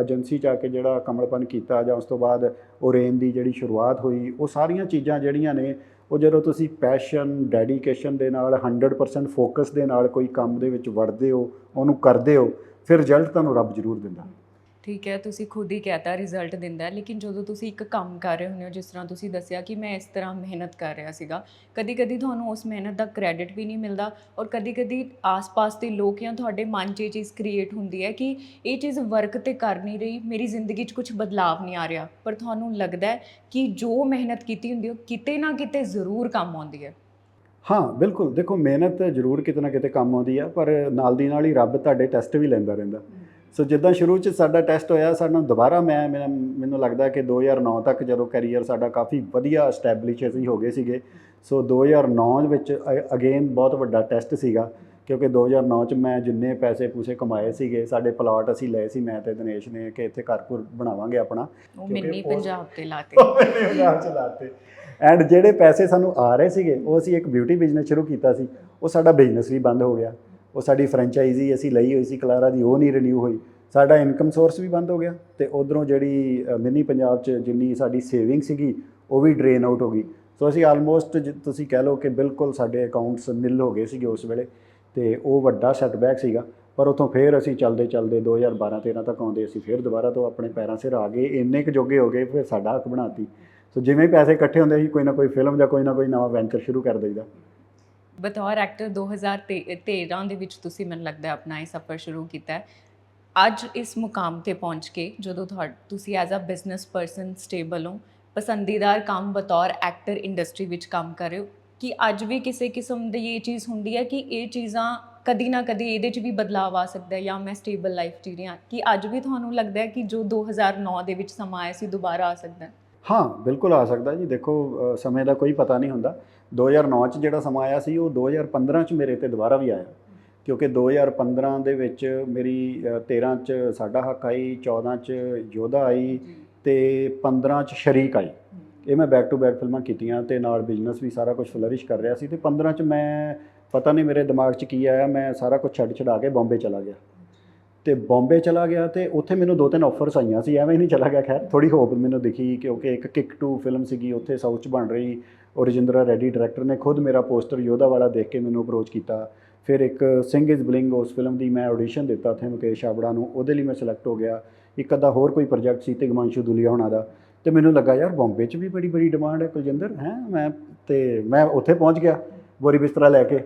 ਏਜੰਸੀ 'ਚ ਆ ਕੇ ਜਿਹੜਾ ਕਮਲਪਨ ਕੀਤਾ ਜਾਂ ਉਸ ਤੋਂ ਬਾਅਦ ਓਰੇਨ ਦੀ ਜਿਹੜੀ ਸ਼ੁਰੂਆਤ ਹੋਈ, ਉਹ ਸਾਰੀਆਂ ਚੀਜ਼ਾਂ ਜਿਹੜੀਆਂ ਨੇ ਉਹ ਜਦੋਂ ਤੁਸੀਂ ਪੈਸ਼ਨ ਡੈਡੀਕੇਸ਼ਨ ਦੇ ਨਾਲ 100% ਫੋਕਸ ਦੇ ਨਾਲ ਕੋਈ ਕੰਮ ਦੇ ਵਿੱਚ ਵੜਦੇ ਹੋ, ਉਹਨੂੰ ਕਰਦੇ ਹੋ, ਫਿਰ ਰਿਜ਼ਲਟ ਤੁਹਾਨੂੰ ਰੱਬ ਜ਼ਰੂਰ ਦਿੰਦਾ। ਠੀਕ ਹੈ, ਤੁਸੀਂ ਖੁਦ ਹੀ ਕਹਿਤਾ ਰਿਜ਼ਲਟ ਦਿੰਦਾ ਹੈ, ਲੇਕਿਨ ਜਦੋਂ ਤੁਸੀਂ ਇੱਕ ਕੰਮ ਕਰ ਰਹੇ ਹੁੰਦੇ ਹੋ, ਜਿਸ ਤਰ੍ਹਾਂ ਤੁਸੀਂ ਦੱਸਿਆ ਕਿ ਮੈਂ ਇਸ ਤਰ੍ਹਾਂ ਮਿਹਨਤ ਕਰ ਰਿਹਾ ਸੀਗਾ, ਕਦੀ ਕਦੀ ਤੁਹਾਨੂੰ ਉਸ ਮਿਹਨਤ ਦਾ ਕ੍ਰੈਡਿਟ ਵੀ ਨਹੀਂ ਮਿਲਦਾ ਔਰ ਕਦੀ ਕਦੀ ਆਸ-ਪਾਸ ਦੇ ਲੋਕ ਜਾਂ ਤੁਹਾਡੇ ਮਨ 'ਚ ਇਹ ਚੀਜ਼ ਕ੍ਰੀਏਟ ਹੁੰਦੀ ਹੈ ਕਿ ਇਹ ਚੀਜ਼ ਵਰਕ ਤੇ ਕਰ ਨਹੀਂ ਰਹੀ, ਮੇਰੀ ਜ਼ਿੰਦਗੀ 'ਚ ਕੁਝ ਬਦਲਾਵ ਨਹੀਂ ਆ ਰਿਹਾ, ਪਰ ਤੁਹਾਨੂੰ ਲੱਗਦਾ ਹੈ ਕਿ ਜੋ ਮਿਹਨਤ ਕੀਤੀ ਹੁੰਦੀ ਉਹ ਕਿਤੇ ਨਾ ਕਿਤੇ ਜ਼ਰੂਰ ਕੰਮ ਆਉਂਦੀ ਹੈ। ਹਾਂ ਬਿਲਕੁਲ, ਦੇਖੋ ਮਿਹਨਤ ਜ਼ਰੂਰ ਕਿਤੇ ਨਾ ਕਿਤੇ ਕੰਮ ਆਉਂਦੀ ਆ, ਪਰ ਨਾਲ ਦੀ ਨਾਲ ਹੀ ਰੱਬ ਤੁਹਾਡੇ ਟੈਸਟ ਵੀ ਲੈਂਦਾ ਰਹਿੰਦਾ। ਸੋ ਜਿੱਦਾਂ ਸ਼ੁਰੂ 'ਚ ਸਾਡਾ ਟੈਸਟ ਹੋਇਆ, ਸਾਨੂੰ ਦੁਬਾਰਾ ਮੈਨੂੰ ਲੱਗਦਾ ਕਿ 2009 ਤੱਕ ਜਦੋਂ ਕੈਰੀਅਰ ਸਾਡਾ ਕਾਫੀ ਵਧੀਆ ਐਸਟੈਬਲਿਸ਼ ਅਸੀਂ ਹੋ ਗਏ ਸੀਗੇ। ਸੋ 2009 ਵਿੱਚ ਅਗੇਨ ਬਹੁਤ ਵੱਡਾ ਟੈਸਟ ਸੀਗਾ, ਕਿਉਂਕਿ 2009 'ਚ ਮੈਂ ਜਿੰਨੇ ਪੈਸੇ ਪੂਸੇ ਕਮਾਏ ਸੀਗੇ, ਸਾਡੇ ਪਲਾਟ ਅਸੀਂ ਲਏ ਸੀ ਮੈਂ ਤੇ ਦਿਨੇਸ਼ ਨੇ ਕਿ ਇੱਥੇ ਘਰ ਘੁਰ ਬਣਾਵਾਂਗੇ ਆਪਣਾ, ਉਹ ਮਿੰਨੀ ਪੰਜਾਬ ਤੇ ਲਾਤੇ। ਪੰਜਾਬ 'ਚ ਲਾਤੇ। ਐਂਡ ਜਿਹੜੇ ਪੈਸੇ ਸਾਨੂੰ ਆ ਰਹੇ ਸੀਗੇ ਉਹ ਅਸੀਂ ਇੱਕ ਬਿਊਟੀ ਬਿਜ਼ਨਸ ਸ਼ੁਰੂ ਕੀਤਾ ਸੀ, ਉਹ ਸਾਡਾ ਬਿਜ਼ਨਸ ਵੀ ਬੰਦ ਹੋ ਗਿਆ। ਉਹ ਸਾਡੀ ਫਰੈਂਚਾਈਜ਼ੀ ਅਸੀਂ ਲਈ ਹੋਈ ਸੀ ਕਲਾਰਾ ਦੀ, ਉਹ ਨਹੀਂ ਰੀਨਿਊ ਹੋਈ, ਸਾਡਾ ਇਨਕਮ ਸੋਰਸ ਵੀ ਬੰਦ ਹੋ ਗਿਆ ਤੇ ਉੱਧਰੋਂ ਜਿਹੜੀ ਮਿੰਨੀ ਪੰਜਾਬ 'ਚ ਜਿੰਨੀ ਸਾਡੀ ਸੇਵਿੰਗ ਸੀਗੀ ਉਹ ਵੀ ਡਰੇਨ ਆਊਟ ਹੋ ਗਈ। ਸੋ ਅਸੀਂ ਆਲਮੋਸਟ ਤੁਸੀਂ ਕਹਿ ਲਓ ਕਿ ਬਿਲਕੁਲ ਸਾਡੇ ਅਕਾਊਂਟਸ ਨਿਲ ਹੋ ਗਏ ਸੀਗੇ ਉਸ ਵੇਲੇ, ਤੇ ਉਹ ਵੱਡਾ ਸੈਟਬੈਕ ਸੀਗਾ। ਪਰ ਉੱਥੋਂ ਫਿਰ ਅਸੀਂ ਚੱਲਦੇ 2012-13 ਤੱਕ ਆਉਂਦੇ ਅਸੀਂ ਫਿਰ ਦੁਬਾਰਾ ਤੋਂ ਆਪਣੇ ਪੈਰਾਂ ਸਿਰ ਆ ਗਏ, ਇੰਨੇ ਕੁ ਜੋਗੇ ਹੋ ਗਏ, ਫਿਰ ਸਾਡਾ ਹੱਕ ਬਣਾਤੀ। ਸੋ ਜਿਵੇਂ ਹੀ ਪੈਸੇ ਇਕੱਠੇ ਹੁੰਦੇ ਸੀ ਕੋਈ ਨਾ ਕੋਈ ਫਿਲਮ ਜਾਂ ਕੋਈ ਨਾ ਕੋਈ ਨਵਾਂ ਵੈਂਚਰ ਸ਼ੁਰੂ ਕਰ ਦਈਦਾ। ਬਤੌਰ ਐਕਟਰ 2013 ਦੇ ਵਿੱਚ ਤੁਸੀਂ ਮੈਨੂੰ ਲੱਗਦਾ ਆਪਣਾ ਇਹ ਸਫ਼ਰ ਸ਼ੁਰੂ ਕੀਤਾ ਹੈ। ਅੱਜ ਇਸ ਮੁਕਾਮ ਤੇ ਪਹੁੰਚ ਕੇ ਜਦੋਂ ਤੁਸੀਂ as a business person stable ਹੋ, ਪਸੰਦੀਦਾਰ ਕੰਮ ਬਤੌਰ ਐਕਟਰ ਇੰਡਸਟਰੀ ਵਿੱਚ ਕੰਮ ਕਰ ਰਹੇ ਹੋ, ਕਿ ਅੱਜ ਵੀ ਕਿਸੇ ਕਿਸਮ ਦੀ ਇਹ ਚੀਜ਼ ਹੁੰਦੀ ਹੈ ਕਿ ਇਹ ਚੀਜ਼ਾਂ ਕਦੀ ਨਾ ਕਦੀ ਇਹਦੇ 'ਚ ਵੀ ਬਦਲਾਵ ਆ ਸਕਦਾ ਹੈ ਜਾਂ ਮੈਂ ਸਟੇਬਲ ਲਾਈਫ ਜੀ ਰਹੀ ਹਾਂ, ਕਿ ਅੱਜ ਵੀ ਤੁਹਾਨੂੰ ਲੱਗਦਾ ਹੈ ਕਿ ਜੋ 2009 ਦੇ ਵਿੱਚ ਸਮਾਂ ਆਇਆ ਸੀ ਦੁਬਾਰਾ ਆ ਸਕਦਾ ਹੈ? ਹਾਂ ਬਿਲਕੁਲ ਆ ਸਕਦਾ ਜੀ। ਦੇਖੋ ਸਮੇਂ ਦਾ ਕੋਈ ਪਤਾ ਨਹੀਂ ਹੁੰਦਾ। 2009 'ਚ ਜਿਹੜਾ ਸਮਾਂ ਆਇਆ ਸੀ ਉਹ 2015 'ਚ ਮੇਰੇ 'ਤੇ ਦੁਬਾਰਾ ਵੀ ਆਇਆ, ਕਿਉਂਕਿ 2015 ਦੇ ਵਿੱਚ ਮੇਰੀ 13 'ਚ ਸਾਡਾ ਹੱਕ ਆਈ, 14 'ਚ ਯੋਧਾ ਆਈ ਤੇ 15 'ਚ ਸ਼ਰੀਕ ਆਈ। ਇਹ ਮੈਂ ਬੈਕ ਟੂ ਬੈਕ ਫਿਲਮਾਂ ਕੀਤੀਆਂ ਤੇ ਨਾਲ ਬਿਜ਼ਨਸ ਵੀ ਸਾਰਾ ਕੁਝ ਫਲਰਿਸ਼ ਕਰ ਰਿਹਾ ਸੀ। ਤੇ 15 'ਚ ਮੈਂ ਪਤਾ ਨਹੀਂ ਮੇਰੇ ਦਿਮਾਗ 'ਚ ਕੀ ਆਇਆ, ਮੈਂ ਸਾਰਾ ਕੁਝ ਛੱਡ ਛਡਾ ਕੇ ਬੰਬੇ ਚਲਾ ਗਿਆ। ਤੇ ਬੰਬੇ ਚਲਾ ਗਿਆ ਤੇ ਉੱਥੇ ਮੈਨੂੰ 2-3 ਆਫਰਸ ਆਈਆਂ ਸੀ, ਐਵੇਂ ਹੀ ਨਹੀਂ ਚਲਾ ਗਿਆ। ਖੈਰ ਥੋੜ੍ਹੀ ਹੋਪ ਮੈਨੂੰ ਦਿਖੀ ਕਿਉਂਕਿ ਇੱਕ ਕਿਕ 2 ਫਿਲਮ ਸੀਗੀ ਉੱਥੇ ਸਾਊਥ 'ਚ ਬਣ ਰਹੀ, ਔਰ ਰਜਿੰਦਰਾ ਰੈਡੀ ਡਾਇਰੈਕਟਰ ਨੇ ਖੁਦ ਮੇਰਾ ਪੋਸਟਰ ਯੋਧਾ ਵਾਲਾ ਦੇਖ ਕੇ ਮੈਨੂੰ ਅਪਰੋਚ ਕੀਤਾ। ਫਿਰ ਇੱਕ ਸਿੰਘ ਇਜ਼ ਬਲਿੰਗ ਉਸ ਫਿਲਮ ਦੀ ਮੈਂ ਆਡੀਸ਼ਨ ਦਿੱਤਾ ਉੱਥੇ ਮੁਕੇਸ਼ ਆਬੜਾ ਨੂੰ, ਉਹਦੇ ਲਈ ਮੈਂ ਸਿਲੈਕਟ ਹੋ ਗਿਆ। ਇੱਕ ਅੱਧਾ ਹੋਰ ਕੋਈ ਪ੍ਰੋਜੈਕਟ ਸੀ ਤਿਗਮਾਂਸ਼ੂ ਦੁਲੀਆ ਹੋਣਾ ਦਾ, ਤੇ ਮੈਨੂੰ ਲੱਗਾ ਯਾਰ ਬੰਬੇ 'ਚ ਵੀ ਬੜੀ ਡਿਮਾਂਡ ਹੈ ਕੁਲਜਿੰਦਰ ਹੈ। ਮੈਂ ਉੱਥੇ ਪਹੁੰਚ ਗਿਆ ਬੋਰੀ ਬਿਸਤਰਾ ਲੈ ਕੇ,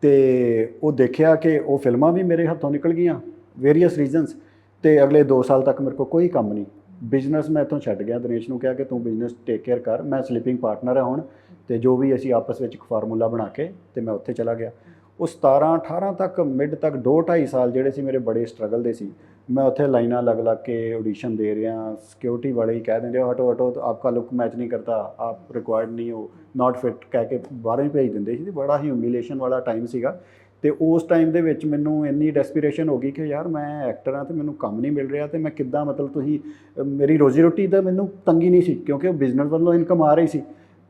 ਤੇ ਉਹ ਦੇਖਿਆ ਕਿ ਉਹ ਫਿਲਮਾਂ ਵੀ ਮੇਰੇ ਹੱਥੋਂ ਨਿਕਲ ਗਈਆਂ ਵੇਰੀਅਸ ਰੀਜ਼ਨਸ, ਤੇ ਅਗਲੇ 2 ਸਾਲ ਤੱਕ ਮੇਰੇ ਕੋਲ ਕੋਈ ਕੰਮ ਨਹੀਂ। ਬਿਜ਼ਨਸ ਮੈਂ ਇੱਥੋਂ ਛੱਡ ਗਿਆ, ਦਿਨੇਸ਼ ਨੂੰ ਕਿਹਾ ਕਿ ਤੂੰ ਬਿਜ਼ਨਸ ਟੇਕ ਕੇਅਰ ਕਰ, ਮੈਂ ਸਲੀਪਿੰਗ ਪਾਰਟਨਰ ਹਾਂ ਹੁਣ, ਤੇ ਜੋ ਵੀ ਅਸੀਂ ਆਪਸ ਵਿੱਚ ਇੱਕ ਫਾਰਮੂਲਾ ਬਣਾ ਕੇ ਤੇ ਮੈਂ ਉੱਥੇ ਚਲਾ ਗਿਆ। ਉਹ 17-18 ਤੱਕ ਮਿਡ ਤੱਕ 2-2.5 ਸਾਲ ਜਿਹੜੇ ਸੀ ਮੇਰੇ ਬੜੇ ਸਟਰਗਲ ਦੇ ਸੀ। मैं उत्थे लाइनां लग के ऑडिशन दे रहा, सिक्योरिटी वाले ही कह देंगे हटो हटो, तो आपका लुक मैच नहीं करता, आप रिक्वायर्ड नहीं हो, नॉट फिट कह के बाहर ही भेज ਦਿੰਦੇ ਸੀ। बड़ा ही ਹਿਊਮੀਲੇਸ਼ਨ वाला टाइम ਸੀਗਾ। ਤੇ ਉਸ ਟਾਈਮ ਦੇ ਵਿੱਚ ਮੈਨੂੰ ਇੰਨੀ ਡੈਸਪੀਰੇਸ਼ਨ ਹੋ ਗਈ ਕਿ ਯਾਰ ਮੈਂ ਐਕਟਰ ਹਾਂ ਤੇ ਮੈਨੂੰ ਕੰਮ ਨਹੀਂ ਮਿਲ ਰਿਹਾ, ਤੇ ਮੈਂ ਕਿੱਦਾਂ ਮਤਲਬ ਤੁਸੀਂ ਮੇਰੀ ਰੋਜ਼ੀ ਰੋਟੀ ਦਾ ਮੈਨੂੰ ਤੰਗੀ ਨਹੀਂ ਸੀ, ਕਿਉਂਕਿ ਉਹ ਬਿਜ਼ਨਸ ਵੱਲੋਂ ਇਨਕਮ ਆ ਰਹੀ ਸੀ,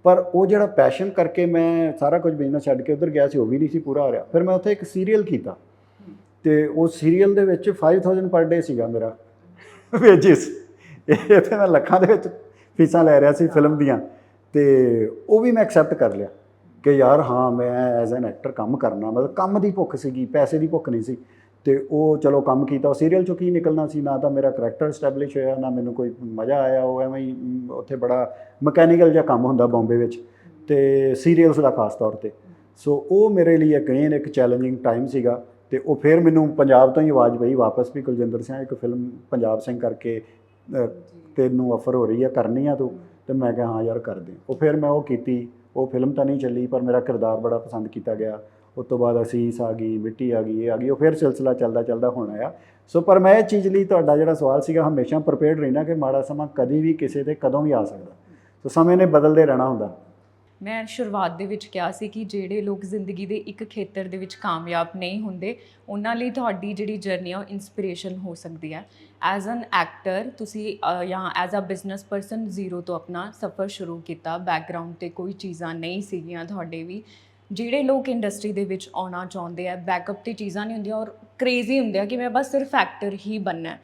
ਪਰ ਉਹ ਜਿਹੜਾ ਪੈਸ਼ਨ ਕਰਕੇ ਮੈਂ ਸਾਰਾ ਕੁਝ ਬਿਜ਼ਨਸ ਛੱਡ ਕੇ ਉੱਧਰ ਗਿਆ ਸੀ, ਉਹ ਵੀ ਨਹੀਂ ਸੀ ਪੂਰਾ ਹੋ ਰਿਹਾ। ਫਿਰ ਮੈਂ ਉੱਥੇ ਇੱਕ ਸੀਰੀਅਲ ਕੀਤਾ, ਤੇ ਉਹ ਸੀਰੀਅਲ ਦੇ ਵਿੱਚ 5000 ਪਰ ਡੇ ਸੀਗਾ ਮੇਰਾ ਵੇਜਿਸ। ਇਹ ਤੇ ਮੈਂ ਲੱਖਾਂ ਦੇ ਵਿੱਚ ਫੀਸਾਂ ਲੈ ਰਿਹਾ ਸੀ ਫਿਲਮ ਦੀਆਂ, ਤੇ ਉਹ ਵੀ ਮੈਂ ਐਕਸੈਪਟ ਕਰ ਲਿਆ ਕਿ ਯਾਰ ਹਾਂ ਮੈਂ ਐਜ਼ ਐਨ ਐਕਟਰ ਕੰਮ ਕਰਨਾ, ਮਤਲਬ ਕੰਮ ਦੀ ਭੁੱਖ ਸੀਗੀ, ਪੈਸੇ ਦੀ ਭੁੱਖ ਨਹੀਂ ਸੀ। ਤੇ ਉਹ ਚਲੋ ਕੰਮ ਕੀਤਾ। ਉਹ ਸੀਰੀਅਲ 'ਚੋਂ ਕੀ ਨਿਕਲਣਾ ਸੀ, ਨਾ ਤਾਂ ਮੇਰਾ ਕਰੈਕਟਰ ਐਸਟੈਬਲਿਸ਼ ਹੋਇਆ, ਨਾ ਮੈਨੂੰ ਕੋਈ ਮਜ਼ਾ ਆਇਆ। ਉਹ ਐਵੇਂ ਹੀ ਉੱਥੇ ਬੜਾ ਮਕੈਨੀਕਲ ਜਿਹਾ ਕੰਮ ਹੁੰਦਾ ਬੰਬੇ ਵਿੱਚ, ਤੇ ਸੀਰੀਅਲਸ ਦਾ ਖਾਸ ਤੌਰ 'ਤੇ। ਸੋ ਉਹ ਮੇਰੇ ਲਈ ਅਗੇਨ ਇੱਕ ਚੈਲੰਜਿੰਗ ਟਾਈਮ ਸੀਗਾ। ਤੇ ਉਹ ਫਿਰ ਮੈਨੂੰ ਪੰਜਾਬ ਤੋਂ ਹੀ ਆਵਾਜ਼ ਪਈ ਵਾਪਸ ਵੀ ਕੁਲਜਿੰਦਰ ਸਿੰਘ ਇੱਕ ਫਿਲਮ ਪੰਜਾਬ ਸਿੰਘ ਕਰਕੇ ਤੈਨੂੰ ਆਫਰ ਹੋ ਰਹੀ ਆ, ਕਰਨੀ ਆ ਤੂੰ? ਤੇ ਮੈਂ ਕਿਹਾ ਹਾਂ ਯਾਰ ਕਰਦੇ। ਉਹ ਫਿਰ ਮੈਂ ਉਹ ਕੀਤੀ। ਉਹ ਫਿਲਮ ਤਾਂ ਨਹੀਂ ਚੱਲੀ, ਪਰ ਮੇਰਾ ਕਿਰਦਾਰ ਬੜਾ ਪਸੰਦ ਕੀਤਾ ਗਿਆ। ਉਸ ਤੋਂ ਬਾਅਦ ਅਸੀਸ ਆ ਗਈ, ਮਿੱਟੀ ਆ ਗਈ, ਇਹ ਆ ਗਈ। ਉਹ ਫਿਰ ਸਿਲਸਿਲਾ ਚੱਲਦਾ ਚੱਲਦਾ ਹੁਣ ਆਇਆ। ਸੋ ਪਰ ਮੈਂ ਇਹ ਚੀਜ਼ ਲਈ ਤੁਹਾਡਾ ਜਿਹੜਾ ਸਵਾਲ ਸੀਗਾ, ਹਮੇਸ਼ਾ ਪ੍ਰੀਪੇਅਰਡ ਰਹਿਣਾ ਕਿ ਮਾੜਾ ਸਮਾਂ ਕਦੀ ਵੀ ਕਿਸੇ 'ਤੇ ਕਦੋਂ ਵੀ ਆ ਸਕਦਾ। ਸੋ ਸਮੇਂ ਨੇ ਬਦਲਦੇ ਰਹਿਣਾ ਹੁੰਦਾ। ਮੈਂ ਸ਼ੁਰੂਆਤ ਦੇ ਵਿੱਚ ਕਿਹਾ ਸੀ ਕਿ ਜਿਹੜੇ ਲੋਕ ਜ਼ਿੰਦਗੀ ਦੇ ਇੱਕ ਖੇਤਰ ਦੇ ਵਿੱਚ ਕਾਮਯਾਬ ਨਹੀਂ ਹੁੰਦੇ, ਉਹਨਾਂ ਲਈ ਤੁਹਾਡੀ ਜਿਹੜੀ ਜਰਨੀ ਆ ਉਹ ਇਨਸਪੀਰੇਸ਼ਨ ਹੋ ਸਕਦੀ ਹੈ। ਐਜ਼ ਐਨ ਐਕਟਰ ਤੁਸੀਂ ਜਾਂ as a business person zero ਤੋਂ ਆਪਣਾ ਸਫ਼ਰ ਸ਼ੁਰੂ ਕੀਤਾ। ਬੈਕਗਰਾਊਂਡ 'ਤੇ ਕੋਈ ਚੀਜ਼ਾਂ ਨਹੀਂ ਸੀਗੀਆਂ ਤੁਹਾਡੇ ਵੀ। ਜਿਹੜੇ ਲੋਕ ਇੰਡਸਟਰੀ ਦੇ ਵਿੱਚ ਆਉਣਾ ਚਾਹੁੰਦੇ ਆ, ਬੈਕਅਪ 'ਤੇ ਚੀਜ਼ਾਂ ਨਹੀਂ ਹੁੰਦੀਆਂ ਔਰ ਕ੍ਰੇਜ਼ੀ ਹੁੰਦੇ ਆ ਕਿ ਮੈਂ ਬਸ ਸਿਰਫ ਐਕਟਰ ਹੀ ਬਣਨਾ।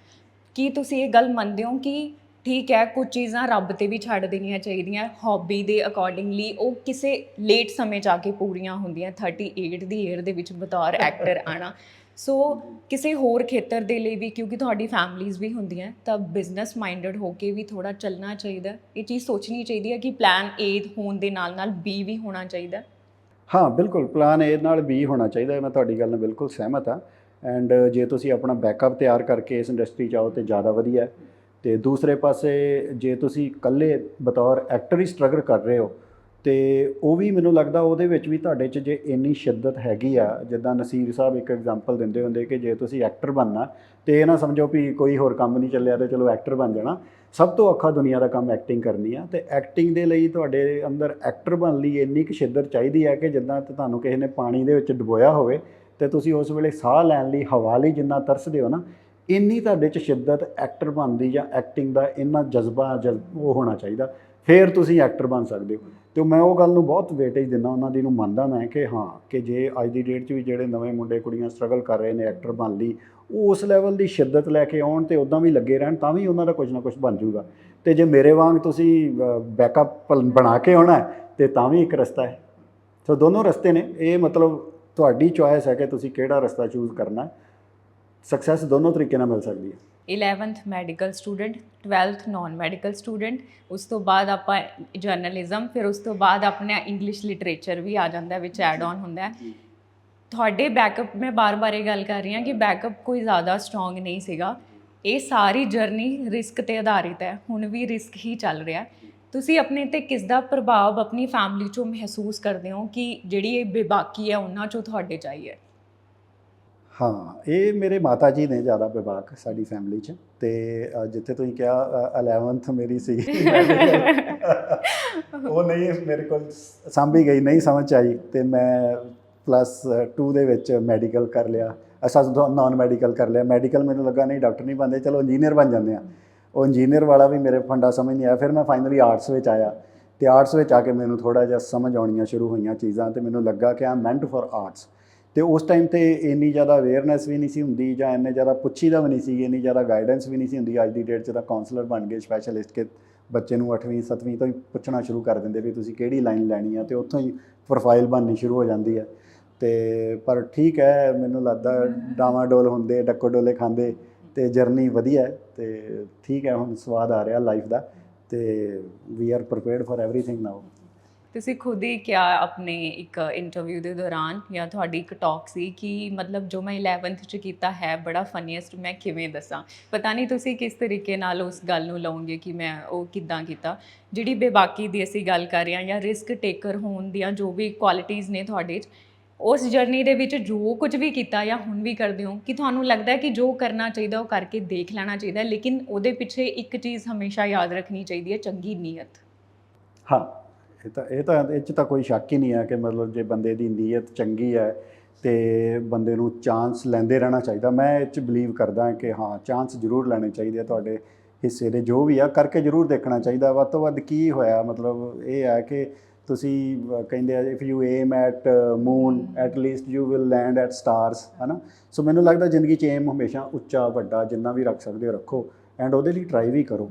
ਕੀ ਤੁਸੀਂ ਇਹ ਗੱਲ ਮੰਨਦੇ ਹੋ ਕਿ ਠੀਕ ਹੈ, ਕੁਝ ਚੀਜ਼ਾਂ ਰੱਬ 'ਤੇ ਵੀ ਛੱਡ ਦੇਣੀਆਂ ਚਾਹੀਦੀਆਂ, ਹੌਬੀ ਦੇ ਅਕੋਰਡਿੰਗਲੀ ਉਹ ਕਿਸੇ ਲੇਟ ਸਮੇਂ 'ਚ ਆ ਕੇ ਪੂਰੀਆਂ ਹੁੰਦੀਆਂ? 38 ਦੀ ਏਅਰ ਦੇ ਵਿੱਚ ਬਤੌਰ ਐਕਟਰ ਆਉਣਾ। ਸੋ ਕਿਸੇ ਹੋਰ ਖੇਤਰ ਦੇ ਲਈ ਵੀ, ਕਿਉਂਕਿ ਤੁਹਾਡੀ ਫੈਮਲੀਜ਼ ਵੀ ਹੁੰਦੀਆਂ, ਤਾਂ ਬਿਜ਼ਨਸ ਮਾਈਂਡਡ ਹੋ ਕੇ ਵੀ ਥੋੜ੍ਹਾ ਚੱਲਣਾ ਚਾਹੀਦਾ। ਇਹ ਚੀਜ਼ ਸੋਚਣੀ ਚਾਹੀਦੀ ਹੈ ਕਿ ਪਲਾਨ ਏ ਹੋਣ ਦੇ ਨਾਲ ਨਾਲ ਬੀ ਵੀ ਹੋਣਾ ਚਾਹੀਦਾ। ਹਾਂ ਬਿਲਕੁਲ, ਪਲਾਨ ਏ ਨਾਲ ਬੀ ਹੋਣਾ ਚਾਹੀਦਾ। ਮੈਂ ਤੁਹਾਡੀ ਗੱਲ ਨਾਲ ਬਿਲਕੁਲ ਸਹਿਮਤ ਹਾਂ। ਐਂਡ ਜੇ ਤੁਸੀਂ ਆਪਣਾ ਬੈਕਅਪ ਤਿਆਰ ਕਰਕੇ ਇਸ ਇੰਡਸਟਰੀ 'ਚ ਆਓ ਤਾਂ ਜ਼ਿਆਦਾ ਵਧੀਆ। ਅਤੇ ਦੂਸਰੇ ਪਾਸੇ ਜੇ ਤੁਸੀਂ ਇਕੱਲੇ ਬਤੌਰ ਐਕਟਰ ਹੀ ਸਟਰਗਲ ਕਰ ਰਹੇ ਹੋ, ਅਤੇ ਉਹ ਵੀ ਮੈਨੂੰ ਲੱਗਦਾ ਉਹਦੇ ਵਿੱਚ ਵੀ ਤੁਹਾਡੇ 'ਚ ਜੇ ਇੰਨੀ ਸ਼ਿੱਦਤ ਹੈਗੀ ਆ, ਜਿੱਦਾਂ ਨਸੀਰ ਸਾਹਿਬ ਇੱਕ ਐਗਜ਼ਾਮਪਲ ਦਿੰਦੇ ਹੁੰਦੇ ਕਿ ਜੇ ਤੁਸੀਂ ਐਕਟਰ ਬਣਨਾ ਤਾਂ ਇਹ ਨਾ ਸਮਝੋ ਵੀ ਕੋਈ ਹੋਰ ਕੰਮ ਨਹੀਂ ਚੱਲਿਆ ਅਤੇ ਚਲੋ ਐਕਟਰ ਬਣ ਜਾਣਾ। ਸਭ ਤੋਂ ਔਖਾ ਦੁਨੀਆ ਦਾ ਕੰਮ ਐਕਟਿੰਗ ਕਰਨੀ ਆ, ਅਤੇ ਐਕਟਿੰਗ ਦੇ ਲਈ ਤੁਹਾਡੇ ਅੰਦਰ ਐਕਟਰ ਬਣਨ ਲਈ ਇੰਨੀ ਕੁ ਸ਼ਿੱਦਤ ਚਾਹੀਦੀ ਹੈ ਕਿ ਜਿੱਦਾਂ ਤੁਹਾਨੂੰ ਕਿਸੇ ਨੇ ਪਾਣੀ ਦੇ ਵਿੱਚ ਡੁਬੋਇਆ ਹੋਵੇ ਅਤੇ ਤੁਸੀਂ ਉਸ ਵੇਲੇ ਸਾਹ ਲੈਣ ਲਈ, ਹਵਾ ਲਈ ਜਿੰਨਾ ਤਰਸਦੇ ਹੋ ਨਾ, ਇੰਨੀ ਤੁਹਾਡੇ 'ਚ ਸ਼ਿੱਦਤ ਐਕਟਰ ਬਣਨ ਦੀ ਜਾਂ ਐਕਟਿੰਗ ਦਾ ਇੰਨਾ ਜਜ਼ਬਾ ਉਹ ਹੋਣਾ ਚਾਹੀਦਾ, ਫਿਰ ਤੁਸੀਂ ਐਕਟਰ ਬਣ ਸਕਦੇ ਹੋ। ਅਤੇ ਮੈਂ ਉਹ ਗੱਲ ਨੂੰ ਬਹੁਤ ਵੇਟੇਜ ਦਿੰਦਾ, ਉਹਨਾਂ ਦੀ ਨੂੰ ਮੰਨਦਾ ਮੈਂ ਕਿ ਹਾਂ, ਕਿ ਜੇ ਅੱਜ ਦੀ ਡੇਟ 'ਚ ਵੀ ਜਿਹੜੇ ਨਵੇਂ ਮੁੰਡੇ ਕੁੜੀਆਂ ਸਟਰਗਲ ਕਰ ਰਹੇ ਨੇ ਐਕਟਰ ਬਣਨ ਲਈ, ਉਹ ਉਸ ਲੈਵਲ ਦੀ ਸ਼ਿੱਦਤ ਲੈ ਕੇ ਆਉਣ ਅਤੇ ਉੱਦਾਂ ਵੀ ਲੱਗੇ ਰਹਿਣ, ਤਾਂ ਵੀ ਉਹਨਾਂ ਦਾ ਕੁਝ ਨਾ ਕੁਝ ਬਣ ਜੂਗਾ। ਅਤੇ ਜੇ ਮੇਰੇ ਵਾਂਗ ਤੁਸੀਂ ਬੈਕਅਪ ਬਣਾ ਕੇ ਆਉਣਾ ਅਤੇ ਤਾਂ ਵੀ ਇੱਕ ਰਸਤਾ ਹੈ। ਸੋ ਦੋਨੋਂ ਰਸਤੇ ਨੇ। ਇਹ ਮਤਲਬ ਤੁਹਾਡੀ ਚੋਇਸ ਹੈ ਕਿ ਤੁਸੀਂ ਕਿਹੜਾ ਰਸਤਾ ਚੂਜ਼ ਕਰਨਾ। ਸਕਸੈਸ ਦੋਨੋਂ ਤਰੀਕੇ ਨਾਲ ਮਿਲ ਸਕਦੀ ਹੈ। 11th medical student, 12th non medical student, ਉਸ ਤੋਂ ਬਾਅਦ ਆਪਾਂ ਜਰਨਲਿਜ਼ਮ, ਫਿਰ ਉਸ ਤੋਂ ਬਾਅਦ ਆਪਣਾ ਇੰਗਲਿਸ਼ ਲਿਟਰੇਚਰ ਵੀ ਆ ਜਾਂਦਾ ਵਿੱਚ ਐਡ ਔਨ ਹੁੰਦਾ। ਤੁਹਾਡੇ ਬੈਕਅਪ, ਮੈਂ ਬਾਰ-ਬਾਰ ਇਹ ਗੱਲ ਕਰ ਰਹੀ ਹਾਂ ਕਿ ਬੈਕਅਪ ਕੋਈ ਜ਼ਿਆਦਾ ਸਟਰੋਂਗ ਨਹੀਂ ਸੀਗਾ। ਇਹ ਸਾਰੀ ਜਰਨੀ ਰਿਸਕ 'ਤੇ ਆਧਾਰਿਤ ਹੈ, ਹੁਣ ਵੀ ਰਿਸਕ ਹੀ ਚੱਲ ਰਿਹਾ। ਤੁਸੀਂ ਆਪਣੇ 'ਤੇ ਕਿਸ ਦਾ ਪ੍ਰਭਾਵ ਆਪਣੀ ਫੈਮਿਲੀ 'ਚੋਂ ਮਹਿਸੂਸ ਕਰਦੇ ਹੋ ਕਿ ਜਿਹੜੀ ਇਹ ਬੇਬਾਕੀ ਹੈ ਉਹਨਾਂ 'ਚੋਂ ਤੁਹਾਡੇ 'ਚ ਆਈ ਹੈ? ਹਾਂ, ਇਹ ਮੇਰੇ ਮਾਤਾ ਜੀ ਨੇ ਜ਼ਿਆਦਾ ਬੇਬਾਕ ਸਾਡੀ ਫੈਮਿਲੀ 'ਚ। ਅਤੇ ਜਿੱਥੇ ਤੁਸੀਂ ਕਿਹਾ 11th ਮੇਰੀ ਸੀਗੀ ਉਹ ਨਹੀਂ ਮੇਰੇ ਕੋਲ ਸਾਂਭੀ ਗਈ, ਨਹੀਂ ਸਮਝ 'ਚ ਆਈ, ਅਤੇ ਮੈਂ +2 ਦੇ ਵਿੱਚ ਮੈਡੀਕਲ ਕਰ ਲਿਆ, ਨਾਨ ਮੈਡੀਕਲ ਕਰ ਲਿਆ। ਮੈਡੀਕਲ ਮੈਨੂੰ ਲੱਗਾ ਨਹੀਂ ਡਾਕਟਰ ਨਹੀਂ ਬਣਦੇ, ਚਲੋ ਇੰਜੀਨੀਅਰ ਬਣ ਜਾਂਦੇ ਆ। ਉਹ ਇੰਜੀਨੀਅਰ ਵਾਲਾ ਵੀ ਮੇਰੇ ਫੰਡਾ ਸਮਝ ਨਹੀਂ ਆਇਆ। ਫਿਰ ਮੈਂ ਫਾਈਨਲੀ ਆਰਟਸ ਵਿੱਚ ਆਇਆ, ਅਤੇ ਆਰਟਸ ਵਿੱਚ ਆ ਕੇ ਮੈਨੂੰ ਥੋੜ੍ਹਾ ਜਿਹਾ ਸਮਝ ਆਉਣੀਆਂ ਸ਼ੁਰੂ ਹੋਈਆਂ ਚੀਜ਼ਾਂ, ਅਤੇ ਮੈਨੂੰ ਲੱਗਾ ਕਿ ਆਮ ਮੈਂਟ ਫॉर ਆਰਟਸ। ਅਤੇ ਉਸ ਟਾਈਮ 'ਤੇ ਇੰਨੀ ਜ਼ਿਆਦਾ ਅਵੇਅਰਨੈਸ ਵੀ ਨਹੀਂ ਸੀ ਹੁੰਦੀ, ਜਾਂ ਇੰਨੇ ਜ਼ਿਆਦਾ ਪੁੱਛੀਦਾ ਵੀ ਨਹੀਂ ਸੀ, ਇੰਨੀ ਜ਼ਿਆਦਾ ਗਾਈਡੈਂਸ ਵੀ ਨਹੀਂ ਸੀ ਹੁੰਦੀ। ਅੱਜ ਦੀ ਡੇਟ 'ਚ ਤਾਂ ਕਾਉਂਸਲਰ ਬਣ ਗਏ ਸਪੈਸ਼ਲਿਸਟ, ਕਿ ਬੱਚੇ ਨੂੰ 8ਵੀਂ 7ਵੀਂ ਤੋਂ ਹੀ ਪੁੱਛਣਾ ਸ਼ੁਰੂ ਕਰ ਦਿੰਦੇ ਵੀ ਤੁਸੀਂ ਕਿਹੜੀ ਲਾਈਨ ਲੈਣੀ ਆ, ਅਤੇ ਉੱਥੋਂ ਹੀ ਪ੍ਰੋਫਾਈਲ ਬਣਨੀ ਸ਼ੁਰੂ ਹੋ ਜਾਂਦੀ ਹੈ। ਅਤੇ ਪਰ ਠੀਕ ਹੈ, ਮੈਨੂੰ ਲੱਗਦਾ ਡਾਵਾਂਡੋਲ ਹੁੰਦੇ, ਡੱਕੋ ਡੋਲੇ ਖਾਂਦੇ, ਅਤੇ ਜਰਨੀ ਵਧੀਆ ਹੈ, ਅਤੇ ਠੀਕ ਹੈ, ਹੁਣ ਸਵਾਦ ਆ ਰਿਹਾ ਲਾਈਫ ਦਾ, ਅਤੇ we are prepared for everything now. ਤੁਸੀਂ ਖੁਦ ਹੀ ਕਿਹਾ ਆਪਣੇ ਇੱਕ ਇੰਟਰਵਿਊ ਦੇ ਦੌਰਾਨ, ਜਾਂ ਤੁਹਾਡੀ ਇੱਕ ਟਾਕ ਸੀ ਕਿ ਮਤਲਬ ਜੋ ਮੈਂ 11th 'ਚ ਕੀਤਾ ਹੈ ਬੜਾ ਫਨੀਐਸਟ, ਮੈਂ ਕਿਵੇਂ ਦੱਸਾਂ। ਪਤਾ ਨਹੀਂ ਤੁਸੀਂ ਕਿਸ ਤਰੀਕੇ ਨਾਲ ਉਸ ਗੱਲ ਨੂੰ ਲਓਗੇ ਕਿ ਮੈਂ ਉਹ ਕਿੱਦਾਂ ਕੀਤਾ। ਜਿਹੜੀ ਬੇਬਾਕੀ ਦੀ ਅਸੀਂ ਗੱਲ ਕਰ ਰਹੇ ਹਾਂ, ਜਾਂ ਰਿਸਕ ਟੇਕਰ ਹੋਣ ਦੀਆਂ ਜੋ ਵੀ ਕੁਆਲਿਟੀਜ਼ ਨੇ ਤੁਹਾਡੇ 'ਚ, ਉਸ ਜਰਨੀ ਦੇ ਵਿੱਚ ਜੋ ਕੁਝ ਵੀ ਕੀਤਾ ਜਾਂ ਹੁਣ ਵੀ ਕਰਦੇ ਹੋ, ਕਿ ਤੁਹਾਨੂੰ ਲੱਗਦਾ ਹੈ ਕਿ ਜੋ ਕਰਨਾ ਚਾਹੀਦਾ ਉਹ ਕਰਕੇ ਦੇਖ ਲੈਣਾ ਚਾਹੀਦਾ, ਲੇਕਿਨ ਉਹਦੇ ਪਿੱਛੇ ਇੱਕ ਚੀਜ਼ ਹਮੇਸ਼ਾ ਯਾਦ ਰੱਖਣੀ ਚਾਹੀਦੀ ਹੈ, ਚੰਗੀ ਨੀਅਤ। ਹਾਂ, ਇਹ 'ਚ ਤਾਂ ਕੋਈ ਸ਼ੱਕ ਹੀ ਨਹੀਂ ਹੈ ਕਿ ਮਤਲਬ ਜੇ ਬੰਦੇ ਦੀ ਨੀਅਤ ਚੰਗੀ ਹੈ ਤੇ ਬੰਦੇ ਨੂੰ ਚਾਂਸ ਲੈਂਦੇ ਰਹਿਣਾ ਚਾਹੀਦਾ। ਮੈਂ ਇਹ 'ਚ ਬਿਲੀਵ ਕਰਦਾ ਕਿ ਹਾਂ, ਚਾਂਸ ਜ਼ਰੂਰ ਲੈਣੇ ਚਾਹੀਦੇ ਆ, ਤੁਹਾਡੇ ਹਿੱਸੇ ਦੇ ਜੋ ਵੀ ਆ ਕਰਕੇ ਜ਼ਰੂਰ ਦੇਖਣਾ ਚਾਹੀਦਾ। ਵੱਧ ਤੋਂ ਵੱਧ ਕੀ ਹੋਇਆ, ਮਤਲਬ ਇਹ ਹੈ ਕਿ ਤੁਸੀਂ ਕਹਿੰਦੇ ਆ if you aim at moon at least you will land at stars, ਹੈ ਨਾ। ਸੋ ਮੈਨੂੰ ਲੱਗਦਾ ਜ਼ਿੰਦਗੀ 'ਚ ਏਮ ਹਮੇਸ਼ਾ ਉੱਚਾ ਵੱਡਾ ਜਿੰਨਾ ਵੀ ਰੱਖ ਸਕਦੇ ਹੋ ਰੱਖੋ, ਐਂਡ ਉਹਦੇ ਲਈ ਟਰਾਈ ਵੀ ਕਰੋ।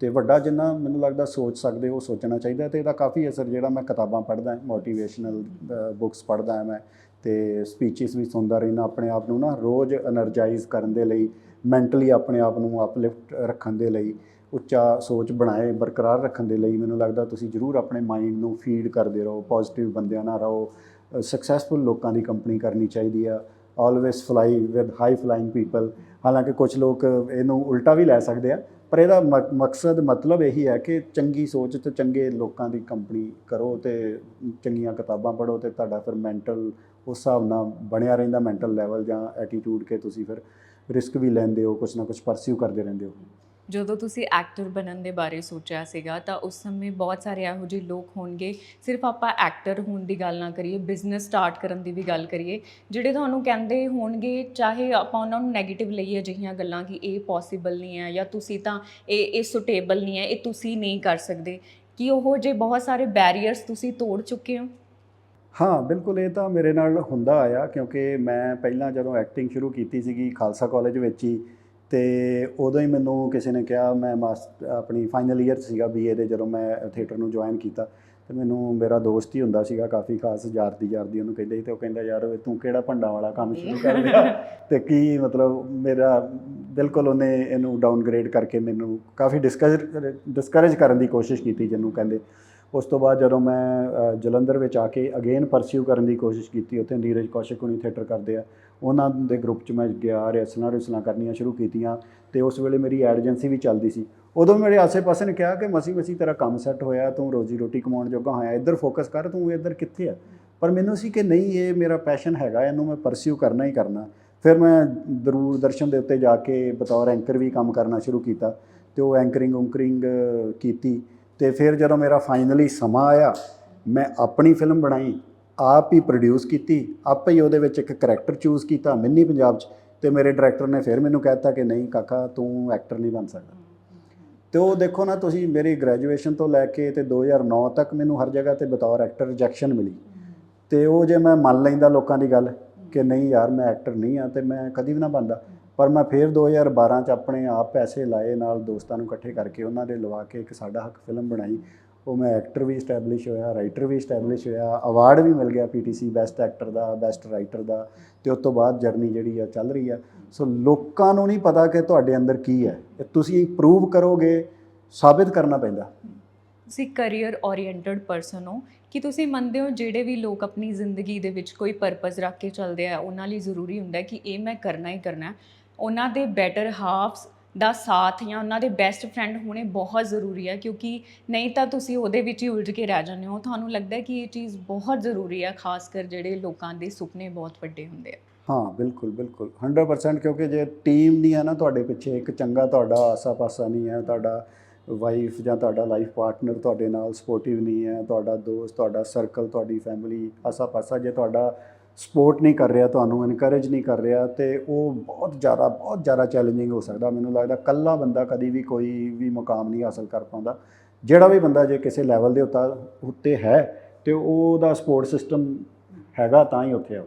ਅਤੇ ਵੱਡਾ ਜਿੰਨਾ ਮੈਨੂੰ ਲੱਗਦਾ ਸੋਚ ਸਕਦੇ ਉਹ ਸੋਚਣਾ ਚਾਹੀਦਾ। ਅਤੇ ਇਹਦਾ ਕਾਫੀ ਅਸਰ ਜਿਹੜਾ ਮੈਂ ਕਿਤਾਬਾਂ ਪੜ੍ਹਦਾ, ਮੋਟੀਵੇਸ਼ਨਲ ਬੁੱਕਸ ਪੜ੍ਹਦਾ ਹਾਂ ਮੈਂ, ਅਤੇ ਸਪੀਚਿਸ ਵੀ ਸੁਣਦਾ ਰਹਿੰਦਾ ਆਪਣੇ ਆਪ ਨੂੰ ਨਾ ਰੋਜ਼ ਐਨਰਜਾਈਜ਼ ਕਰਨ ਦੇ ਲਈ, ਮੈਂਟਲੀ ਆਪਣੇ ਆਪ ਨੂੰ ਅਪਲਿਫਟ ਰੱਖਣ ਦੇ ਲਈ, ਉੱਚਾ ਸੋਚ ਬਣਾਏ ਬਰਕਰਾਰ ਰੱਖਣ ਦੇ ਲਈ। ਮੈਨੂੰ ਲੱਗਦਾ ਤੁਸੀਂ ਜ਼ਰੂਰ ਆਪਣੇ ਮਾਈਂਡ ਨੂੰ ਫੀਡ ਕਰਦੇ ਰਹੋ, ਪੋਜ਼ੀਟਿਵ ਬੰਦਿਆਂ ਨਾਲ ਰਹੋ, ਸਕਸੈਸਫੁਲ ਲੋਕਾਂ ਦੀ ਕੰਪਨੀ ਕਰਨੀ ਚਾਹੀਦੀ ਆ। Always fly with high flying people. ਹਾਲਾਂਕਿ ਕੁਛ ਲੋਕ ਇਹਨੂੰ ਉਲਟਾ ਵੀ ਲੈ ਸਕਦੇ ਆ, ਪਰ ਇਹਦਾ ਮਕਸਦ ਮਤਲਬ ਇਹੀ ਹੈ ਕਿ ਚੰਗੀ ਸੋਚ ਅਤੇ ਚੰਗੇ ਲੋਕਾਂ ਦੀ ਕੰਪਨੀ ਕਰੋ ਅਤੇ ਚੰਗੀਆਂ ਕਿਤਾਬਾਂ ਪੜ੍ਹੋ, ਅਤੇ ਤੁਹਾਡਾ ਫਿਰ ਮੈਂਟਲ ਉਸ ਹਿਸਾਬ ਨਾਲ ਬਣਿਆ ਰਹਿੰਦਾ, ਮੈਂਟਲ ਲੈਵਲ ਜਾਂ ਐਟੀਟਿਊਡ ਕਿ ਤੁਸੀਂ ਫਿਰ ਰਿਸਕ ਵੀ ਲੈਂਦੇ ਹੋ, ਕੁਛ ਨਾ ਕੁਛ ਪਰਸਿਊ ਕਰਦੇ ਰਹਿੰਦੇ ਹੋ। ਜਦੋਂ ਤੁਸੀਂ ਐਕਟਰ ਬਣਨ ਦੇ ਬਾਰੇ ਸੋਚਿਆ ਸੀਗਾ ਤਾਂ ਉਸ ਸਮੇਂ ਬਹੁਤ ਸਾਰੇ ਇਹੋ ਜਿਹੇ ਲੋਕ ਹੋਣਗੇ, ਸਿਰਫ ਆਪਾਂ ਐਕਟਰ ਹੋਣ ਦੀ ਗੱਲ ਨਾ ਕਰੀਏ, ਬਿਜ਼ਨਸ ਸਟਾਰਟ ਕਰਨ ਦੀ ਵੀ ਗੱਲ ਕਰੀਏ, ਜਿਹੜੇ ਤੁਹਾਨੂੰ ਕਹਿੰਦੇ ਹੋਣਗੇ, ਚਾਹੇ ਆਪਾਂ ਉਹਨਾਂ ਨੂੰ ਨੈਗੇਟਿਵ ਲਈਏ ਅਜਿਹੀਆਂ ਗੱਲਾਂ ਕਿ ਇਹ ਪੋਸੀਬਲ ਨਹੀਂ ਹੈ ਜਾਂ ਤੁਸੀਂ ਤਾਂ ਇਹ ਸੁਟੇਬਲ ਨਹੀਂ ਹੈ, ਇਹ ਤੁਸੀਂ ਨਹੀਂ ਕਰ ਸਕਦੇ, ਕਿ ਉਹ ਜੇ ਬਹੁਤ ਸਾਰੇ ਬੈਰੀਅਰਸ ਤੁਸੀਂ ਤੋੜ ਚੁੱਕੇ ਹੋ? ਹਾਂ, ਬਿਲਕੁਲ, ਇਹ ਤਾਂ ਮੇਰੇ ਨਾਲ ਹੁੰਦਾ ਆਇਆ, ਕਿਉਂਕਿ ਮੈਂ ਪਹਿਲਾਂ ਜਦੋਂ ਐਕਟਿੰਗ ਸ਼ੁਰੂ ਕੀਤੀ ਸੀਗੀ ਖਾਲਸਾ ਕਾਲਜ ਵਿੱਚ ਹੀ, ਅਤੇ ਉਦੋਂ ਹੀ ਮੈਨੂੰ ਕਿਸੇ ਨੇ ਕਿਹਾ, ਮੈਂ ਆਪਣੀ ਫਾਈਨਲ ਈਅਰ ਸੀਗਾ BA ਦੇ ਜਦੋਂ ਮੈਂ ਥੀਏਟਰ ਨੂੰ ਜੁਆਇਨ ਕੀਤਾ, ਅਤੇ ਮੈਨੂੰ ਮੇਰਾ ਦੋਸਤ ਹੀ ਹੁੰਦਾ ਸੀਗਾ ਕਾਫੀ ਖਾਸ, ਯਾਰਦੀ ਉਹਨੂੰ ਕਹਿੰਦੇ ਸੀ, ਅਤੇ ਉਹ ਕਹਿੰਦਾ ਯਾਰ ਤੂੰ ਕਿਹੜਾ ਭੰਡਾਂ ਵਾਲਾ ਕੰਮ ਸ਼ੁਰੂ ਕਰ ਲਿਆ ਅਤੇ ਕੀ ਮਤਲਬ ਮੇਰਾ ਬਿਲਕੁਲ ਉਹਨੇ ਇਹਨੂੰ ਡਾਊਨਗ੍ਰੇਡ ਕਰਕੇ ਮੈਨੂੰ ਕਾਫੀ ਡਿਸਕਰੇਜ ਕਰਨ ਦੀ ਕੋਸ਼ਿਸ਼ ਕੀਤੀ ਜਿਹਨੂੰ ਕਹਿੰਦੇ। ਉਸ ਤੋਂ ਬਾਅਦ ਜਦੋਂ ਮੈਂ ਜਲੰਧਰ ਵਿੱਚ ਆ ਕੇ ਅਗੇਨ ਪਰਸਿਊ ਕਰਨ ਦੀ ਕੋਸ਼ਿਸ਼ ਕੀਤੀ, ਉੱਥੇ ਨੀਰਜ ਕੌਸ਼ਿਕ ਹੁਣੀ ਥੀਏਟਰ ਕਰਦੇ ਆ, ਉਹਨਾਂ ਦੇ ਗਰੁੱਪ 'ਚ ਮੈਂ ਗਿਆ, ਰਿਹਰਸਲਾਂ ਕਰਨੀਆਂ ਸ਼ੁਰੂ ਕੀਤੀਆਂ, ਅਤੇ ਉਸ ਵੇਲੇ ਮੇਰੀ ਐਡ ਏਜੰਸੀ ਵੀ ਚੱਲਦੀ ਸੀ। ਉਦੋਂ ਮੇਰੇ ਆਸੇ ਪਾਸੇ ਨੇ ਕਿਹਾ ਕਿ ਮਸੀਂ ਤੇਰਾ ਕੰਮ ਸੈੱਟ ਹੋਇਆ, ਤੂੰ ਰੋਜੀ ਰੋਟੀ ਕਮਾਉਣ ਜੋਗਾ ਹੋਇਆ, ਇੱਧਰ ਫੋਕਸ ਕਰ, ਤੂੰ ਇੱਧਰ ਕਿੱਥੇ ਆ। ਪਰ ਮੈਨੂੰ ਸੀ ਕਿ ਨਹੀਂ, ਇਹ ਮੇਰਾ ਪੈਸ਼ਨ ਹੈਗਾ, ਇਹਨੂੰ ਮੈਂ ਪਰਸਿਊ ਕਰਨਾ ਹੀ ਕਰਨਾ। ਫਿਰ ਮੈਂ ਦੂਰਦਰਸ਼ਨ ਦੇ ਉੱਤੇ ਜਾ ਕੇ ਬਤੌਰ ਐਂਕਰ ਵੀ ਕੰਮ ਕਰਨਾ ਸ਼ੁਰੂ ਕੀਤਾ, ਅਤੇ ਉਹ ਐਂਕਰਿੰਗ ਕੀਤੀ। ਅਤੇ ਫਿਰ ਜਦੋਂ ਮੇਰਾ ਫਾਈਨਲੀ ਸਮਾਂ ਆਇਆ, ਮੈਂ ਆਪਣੀ ਫਿਲਮ ਬਣਾਈ, ਆਪ ਹੀ ਪ੍ਰੋਡਿਊਸ ਕੀਤੀ, ਆਪੇ ਹੀ ਉਹਦੇ ਵਿੱਚ ਇੱਕ ਕਰੈਕਟਰ ਚੂਜ਼ ਕੀਤਾ ਮਿੰਨੀ ਪੰਜਾਬ 'ਚ, ਅਤੇ ਮੇਰੇ ਡਾਇਰੈਕਟਰ ਨੇ ਫਿਰ ਮੈਨੂੰ ਕਹਿ ਦਿੱਤਾ ਕਿ ਨਹੀਂ ਕਾਕਾ, ਤੂੰ ਐਕਟਰ ਨਹੀਂ ਬਣ ਸਕਦਾ। ਅਤੇ ਉਹ ਦੇਖੋ ਨਾ ਤੁਸੀਂ, ਮੇਰੀ ਗ੍ਰੈਜੂਏਸ਼ਨ ਤੋਂ ਲੈ ਕੇ ਅਤੇ 2009 ਤੱਕ ਮੈਨੂੰ ਹਰ ਜਗ੍ਹਾ 'ਤੇ ਬਤੌਰ ਐਕਟਰ ਰਿਜੈਕਸ਼ਨ ਮਿਲੀ, ਅਤੇ ਉਹ ਜੇ ਮੈਂ ਮੰਨ ਲੈਂਦਾ ਲੋਕਾਂ ਦੀ ਗੱਲ ਕਿ ਨਹੀਂ ਯਾਰ ਮੈਂ ਐਕਟਰ ਨਹੀਂ ਹਾਂ, ਅਤੇ ਮੈਂ ਕਦੀ ਵੀ ਨਾ ਬਣਦਾ। ਪਰ ਮੈਂ ਫਿਰ 2012 'ਚ ਆਪਣੇ ਆਪ ਪੈਸੇ ਲਾਏ, ਨਾਲ ਦੋਸਤਾਂ ਨੂੰ ਇਕੱਠੇ ਕਰਕੇ ਉਹਨਾਂ ਦੇ ਲਵਾ ਕੇ ਇੱਕ ਸਾਡਾ ਹੱਕ ਫਿਲਮ ਬਣਾਈ। ਉਹ ਮੈਂ ਐਕਟਰ ਵੀ ਇਸਟੈਬਲਿਸ਼ ਹੋਇਆ, ਰਾਈਟਰ ਵੀ ਇਸਟੈਬਲਿਸ਼ ਹੋਇਆ, ਅਵਾਰਡ ਵੀ ਮਿਲ ਗਿਆ PTC ਬੈਸਟ ਐਕਟਰ ਦਾ, ਬੈਸਟ ਰਾਈਟਰ ਦਾ, ਅਤੇ ਉਸ ਤੋਂ ਬਾਅਦ ਜਰਨੀ ਜਿਹੜੀ ਆ ਚੱਲ ਰਹੀ ਆ। ਸੋ ਲੋਕਾਂ ਨੂੰ ਨਹੀਂ ਪਤਾ ਕਿ ਤੁਹਾਡੇ ਅੰਦਰ ਕੀ ਹੈ, ਤੁਸੀਂ ਪ੍ਰੂਵ ਕਰੋਗੇ, ਸਾਬਿਤ ਕਰਨਾ ਪੈਂਦਾ। ਤੁਸੀਂ ਕਰੀਅਰ ਓਰੀਐਂਟਡ ਪਰਸਨ ਹੋ, ਕਿ ਤੁਸੀਂ ਮੰਨਦੇ ਹੋ ਜਿਹੜੇ ਵੀ ਲੋਕ ਆਪਣੀ ਜ਼ਿੰਦਗੀ ਦੇ ਵਿੱਚ ਕੋਈ ਪਰਪਸ ਰੱਖ ਕੇ ਚੱਲਦੇ ਆ, ਉਹਨਾਂ ਲਈ ਜ਼ਰੂਰੀ ਹੁੰਦਾ ਕਿ ਇਹ ਮੈਂ ਕਰਨਾ ਹੀ ਕਰਨਾ। ਉਹਨਾਂ ਦੇ ਬੈਟਰ ਹਾਫਸ ਦਾ ਸਾਥ ਜਾਂ ਉਹਨਾਂ ਦੇ ਬੈਸਟ ਫਰੈਂਡ ਹੋਣੇ ਬਹੁਤ ਜ਼ਰੂਰੀ ਹੈ, ਕਿਉਂਕਿ ਨਹੀਂ ਤਾਂ ਤੁਸੀਂ ਉਹਦੇ ਵਿੱਚ ਹੀ ਉਲਝ ਕੇ ਰਹਿ ਜਾਂਦੇ ਹੋ। ਤੁਹਾਨੂੰ ਲੱਗਦਾ ਕਿ ਇਹ ਚੀਜ਼ ਬਹੁਤ ਜ਼ਰੂਰੀ ਹੈ, ਖਾਸ ਕਰ ਜਿਹੜੇ ਲੋਕਾਂ ਦੇ ਸੁਪਨੇ ਬਹੁਤ ਵੱਡੇ ਹੁੰਦੇ ਆ? ਹਾਂ, ਬਿਲਕੁਲ 100%, ਕਿਉਂਕਿ ਜੇ ਟੀਮ ਨਹੀਂ ਹੈ ਨਾ ਤੁਹਾਡੇ ਪਿੱਛੇ, ਇੱਕ ਚੰਗਾ ਤੁਹਾਡਾ ਆਸਾ ਪਾਸਾ ਨਹੀਂ ਹੈ, ਤੁਹਾਡਾ ਵਾਈਫ ਜਾਂ ਤੁਹਾਡਾ ਲਾਈਫ ਪਾਰਟਨਰ ਤੁਹਾਡੇ ਨਾਲ ਸਪੋਰਟਿਵ ਨਹੀਂ ਹੈ, ਤੁਹਾਡਾ ਦੋਸਤ, ਤੁਹਾਡਾ ਸਰਕਲ, ਤੁਹਾਡੀ ਫੈਮਿਲੀ, ਆਸਾ ਪਾਸਾ ਜੇ ਤੁਹਾਡਾ ਸਪੋਰਟ ਨਹੀਂ ਕਰ ਰਿਹਾ, ਤੁਹਾਨੂੰ ਇਨਕਰੇਜ ਨਹੀਂ ਕਰ ਰਿਹਾ, ਅਤੇ ਉਹ ਬਹੁਤ ਜ਼ਿਆਦਾ ਚੈਲੰਜਿੰਗ ਹੋ ਸਕਦਾ। ਮੈਨੂੰ ਲੱਗਦਾ ਇਕੱਲਾ ਬੰਦਾ ਕਦੀ ਵੀ ਕੋਈ ਵੀ ਮੁਕਾਮ ਨਹੀਂ ਹਾਸਲ ਕਰ ਪਾਉਂਦਾ। ਜਿਹੜਾ ਵੀ ਬੰਦਾ ਜੇ ਕਿਸੇ ਲੈਵਲ ਦੇ ਉੱਤੇ ਹੈ, ਅਤੇ ਉਹਦਾ ਸਪੋਰਟ ਸਿਸਟਮ ਹੈਗਾ ਤਾਂ ਹੀ ਉੱਥੇ ਆ।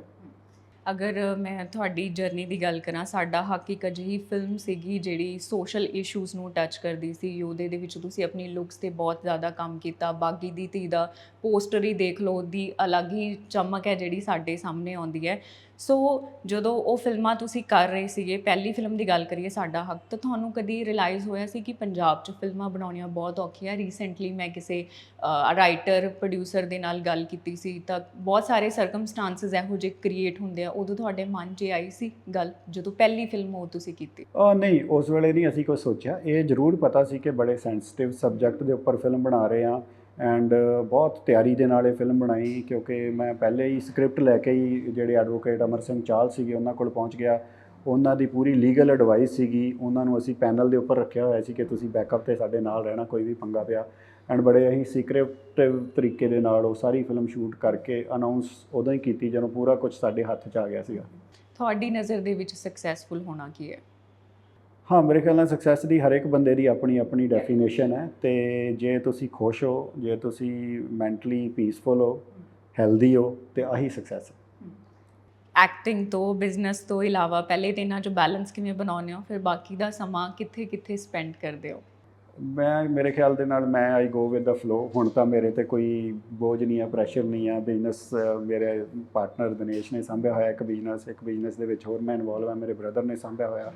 ਅਗਰ ਮੈਂ ਤੁਹਾਡੀ ਜਰਨੀ ਦੀ ਗੱਲ ਕਰਾਂ, ਸਾਡਾ ਹੱਕ ਇੱਕ ਅਜਿਹੀ ਫਿਲਮ ਸੀਗੀ ਜਿਹੜੀ ਸੋਸ਼ਲ ਇਸ਼ੂਜ਼ ਨੂੰ ਟੱਚ ਕਰਦੀ ਸੀ। ਉਹਦੇ ਦੇ ਵਿੱਚ ਤੁਸੀਂ ਆਪਣੀ ਲੁੱਕਸ 'ਤੇ ਬਹੁਤ ਜ਼ਿਆਦਾ ਕੰਮ ਕੀਤਾ। ਬਾਗੀ ਦੀ ਧੀ ਦਾ ਪੋਸਟਰ ਹੀ ਦੇਖ ਲਓ, ਦੀ ਅਲੱਗ ਹੀ ਚਮਕ ਹੈ ਜਿਹੜੀ ਸਾਡੇ ਸਾਹਮਣੇ ਆਉਂਦੀ ਹੈ। ਸੋ ਜਦੋਂ ਉਹ ਫਿਲਮਾਂ ਤੁਸੀਂ ਕਰ ਰਹੇ ਸੀਗੇ, ਪਹਿਲੀ ਫਿਲਮ ਦੀ ਗੱਲ ਕਰੀਏ ਸਾਡਾ ਹੱਕ, ਤਾਂ ਤੁਹਾਨੂੰ ਕਦੀ ਰਿਅਲਾਈਜ਼ ਹੋਇਆ ਸੀ ਕਿ ਪੰਜਾਬ 'ਚ ਫਿਲਮਾਂ ਬਣਾਉਣੀਆਂ ਬਹੁਤ ਔਖੀਆਂ? ਰੀਸੈਂਟਲੀ ਮੈਂ ਕਿਸੇ ਰਾਈਟਰ ਪ੍ਰੋਡਿਊਸਰ ਦੇ ਨਾਲ ਗੱਲ ਕੀਤੀ ਸੀ, ਤਾਂ ਬਹੁਤ ਸਾਰੇ ਸਰਕਮਸਟਾਂਸਿਸ ਇਹੋ ਜਿਹੇ ਕ੍ਰੀਏਟ ਹੁੰਦੇ ਆ। ਉਦੋਂ ਤੁਹਾਡੇ ਮਨ 'ਚ ਆਈ ਸੀ ਗੱਲ ਜਦੋਂ ਪਹਿਲੀ ਫਿਲਮ ਉਹ ਤੁਸੀਂ ਕੀਤੀ? ਨਹੀਂ, ਉਸ ਵੇਲੇ ਨਹੀਂ ਅਸੀਂ ਕੁਛ ਸੋਚਿਆ। ਇਹ ਜ਼ਰੂਰ ਪਤਾ ਸੀ ਕਿ ਬੜੇ ਸੈਂਸਿਟਿਵ ਸਬਜੈਕਟ ਦੇ ਉੱਪਰ ਫਿਲਮ ਬਣਾ ਰਹੇ ਹਾਂ, ਐਂਡ ਬਹੁਤ ਤਿਆਰੀ ਦੇ ਨਾਲ ਇਹ ਫਿਲਮ ਬਣਾਈ, ਕਿਉਂਕਿ ਮੈਂ ਪਹਿਲੇ ਹੀ ਸਕ੍ਰਿਪਟ ਲੈ ਕੇ ਹੀ ਜਿਹੜੇ ਐਡਵੋਕੇਟ ਅਮਰ ਸਿੰਘ ਚਾਹਲ ਸੀਗੇ ਉਹਨਾਂ ਕੋਲ ਪਹੁੰਚ ਗਿਆ। ਉਹਨਾਂ ਦੀ ਪੂਰੀ ਲੀਗਲ ਐਡਵਾਈਸ ਸੀਗੀ, ਉਹਨਾਂ ਨੂੰ ਅਸੀਂ ਪੈਨਲ ਦੇ ਉੱਪਰ ਰੱਖਿਆ ਹੋਇਆ ਸੀ ਕਿ ਤੁਸੀਂ ਬੈਕਅਪ 'ਤੇ ਸਾਡੇ ਨਾਲ ਰਹਿਣਾ, ਕੋਈ ਵੀ ਪੰਗਾ ਪਿਆ। ਐਂਡ ਬੜੇ ਅਸੀਂ ਸੀਕ੍ਰੇਟਿਵ ਤਰੀਕੇ ਦੇ ਨਾਲ ਉਹ ਸਾਰੀ ਫਿਲਮ ਸ਼ੂਟ ਕਰਕੇ ਅਨਾਉਂਸ ਉਦੋਂ ਹੀ ਕੀਤੀ ਜਦੋਂ ਪੂਰਾ ਕੁਝ ਸਾਡੇ ਹੱਥ 'ਚ ਆ ਗਿਆ ਸੀਗਾ। ਤੁਹਾਡੀ ਨਜ਼ਰ ਦੇ ਵਿੱਚ ਸਕਸੈਸਫੁਲ ਹੋਣਾ ਕੀ ਹੈ? ਹਾਂ, ਮੇਰੇ ਖਿਆਲ ਨਾਲ ਸਕਸੈਸ ਦੀ ਹਰ ਇੱਕ ਬੰਦੇ ਦੀ ਆਪਣੀ ਆਪਣੀ ਡੈਫੀਨੇਸ਼ਨ ਹੈ, ਅਤੇ ਜੇ ਤੁਸੀਂ ਖੁਸ਼ ਹੋ, ਜੇ ਤੁਸੀਂ ਮੈਂਟਲੀ ਪੀਸਫੁਲ ਹੋ, ਹੈਲਦੀ ਹੋ, ਤੇ ਆਹੀ ਸਕਸੈਸ ਹੈ। ਐਕਟਿੰਗ ਤੋਂ, ਬਿਜ਼ਨਸ ਤੋਂ ਇਲਾਵਾ ਪਹਿਲੇ ਤੇ ਇਹਨਾਂ 'ਚ ਬੈਲੈਂਸ ਕਿਵੇਂ ਬਣਾਉਂਦੇ ਹੋ, ਫਿਰ ਬਾਕੀ ਦਾ ਸਮਾਂ ਕਿੱਥੇ ਕਿੱਥੇ ਸਪੈਂਡ ਕਰਦੇ ਹੋ? ਮੇਰੇ ਖਿਆਲ ਦੇ ਨਾਲ ਮੈਂ ਆਈ ਗੋ ਵਿਦ ਦਾ ਫਲੋ। ਹੁਣ ਤਾਂ ਮੇਰੇ ਤੇ ਕੋਈ ਬੋਝ ਨਹੀਂ ਆ, ਪ੍ਰੈਸ਼ਰ ਨਹੀਂ ਆ। ਬਿਜ਼ਨਸ ਮੇਰੇ ਪਾਰਟਨਰ ਦਿਨੇਸ਼ ਨੇ ਸਾਂਭਿਆ ਹੋਇਆ, ਇੱਕ ਬਿਜ਼ਨਸ ਦੇ ਵਿੱਚ ਹੋਰ ਮੈਂ ਇਨਵੋਲਵ ਹਾਂ, ਮੇਰੇ ਬ੍ਰਦਰ ਨੇ ਸਾਂਭਿਆ ਹੋਇਆ,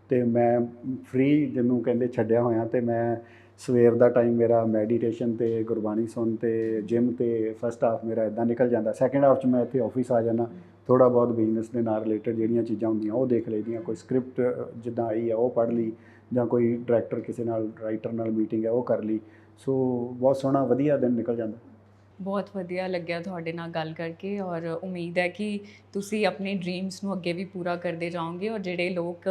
ਅਤੇ ਮੈਂ ਫ੍ਰੀ ਜਿਹਨੂੰ ਕਹਿੰਦੇ ਛੱਡਿਆ ਹੋਇਆ। ਅਤੇ ਮੈਂ ਸਵੇਰ ਦਾ ਟਾਈਮ ਮੇਰਾ ਮੈਡੀਟੇਸ਼ਨ 'ਤੇ, ਗੁਰਬਾਣੀ ਸੁਣ 'ਤੇ, ਜਿਮ 'ਤੇ ਫਸਟ ਹਾਫ ਮੇਰਾ ਇੱਦਾਂ ਨਿਕਲ ਜਾਂਦਾ। ਸੈਕਿੰਡ ਹਾਫ 'ਚ ਮੈਂ ਇੱਥੇ ਆਫਿਸ ਆ ਜਾਂਦਾ, ਥੋੜ੍ਹਾ ਬਹੁਤ ਬਿਜ਼ਨਸ ਦੇ ਨਾਲ ਰਿਲੇਟਡ ਜਿਹੜੀਆਂ ਚੀਜ਼ਾਂ ਹੁੰਦੀਆਂ ਉਹ ਦੇਖ ਲਈਦੀਆਂ, ਕੋਈ ਸਕ੍ਰਿਪਟ ਜਿੱਦਾਂ ਆਈ ਆ ਉਹ ਪੜ੍ਹ ਲਈ, ਜਾਂ ਕੋਈ ਡਾਇਰੈਕਟਰ ਕਿਸੇ ਨਾਲ, ਰਾਈਟਰ ਨਾਲ ਮੀਟਿੰਗ ਹੈ ਉਹ ਕਰ ਲਈ। ਸੋ ਬਹੁਤ ਸੋਹਣਾ ਵਧੀਆ ਦਿਨ ਨਿਕਲ ਜਾਂਦਾ। ਬਹੁਤ ਵਧੀਆ ਲੱਗਿਆ ਤੁਹਾਡੇ ਨਾਲ ਗੱਲ ਕਰਕੇ, ਔਰ ਉਮੀਦ ਹੈ ਕਿ ਤੁਸੀਂ ਆਪਣੇ ਡ੍ਰੀਮਸ ਨੂੰ ਅੱਗੇ ਵੀ ਪੂਰਾ ਕਰਦੇ ਜਾਓਗੇ। ਔਰ ਜਿਹੜੇ ਲੋਕ,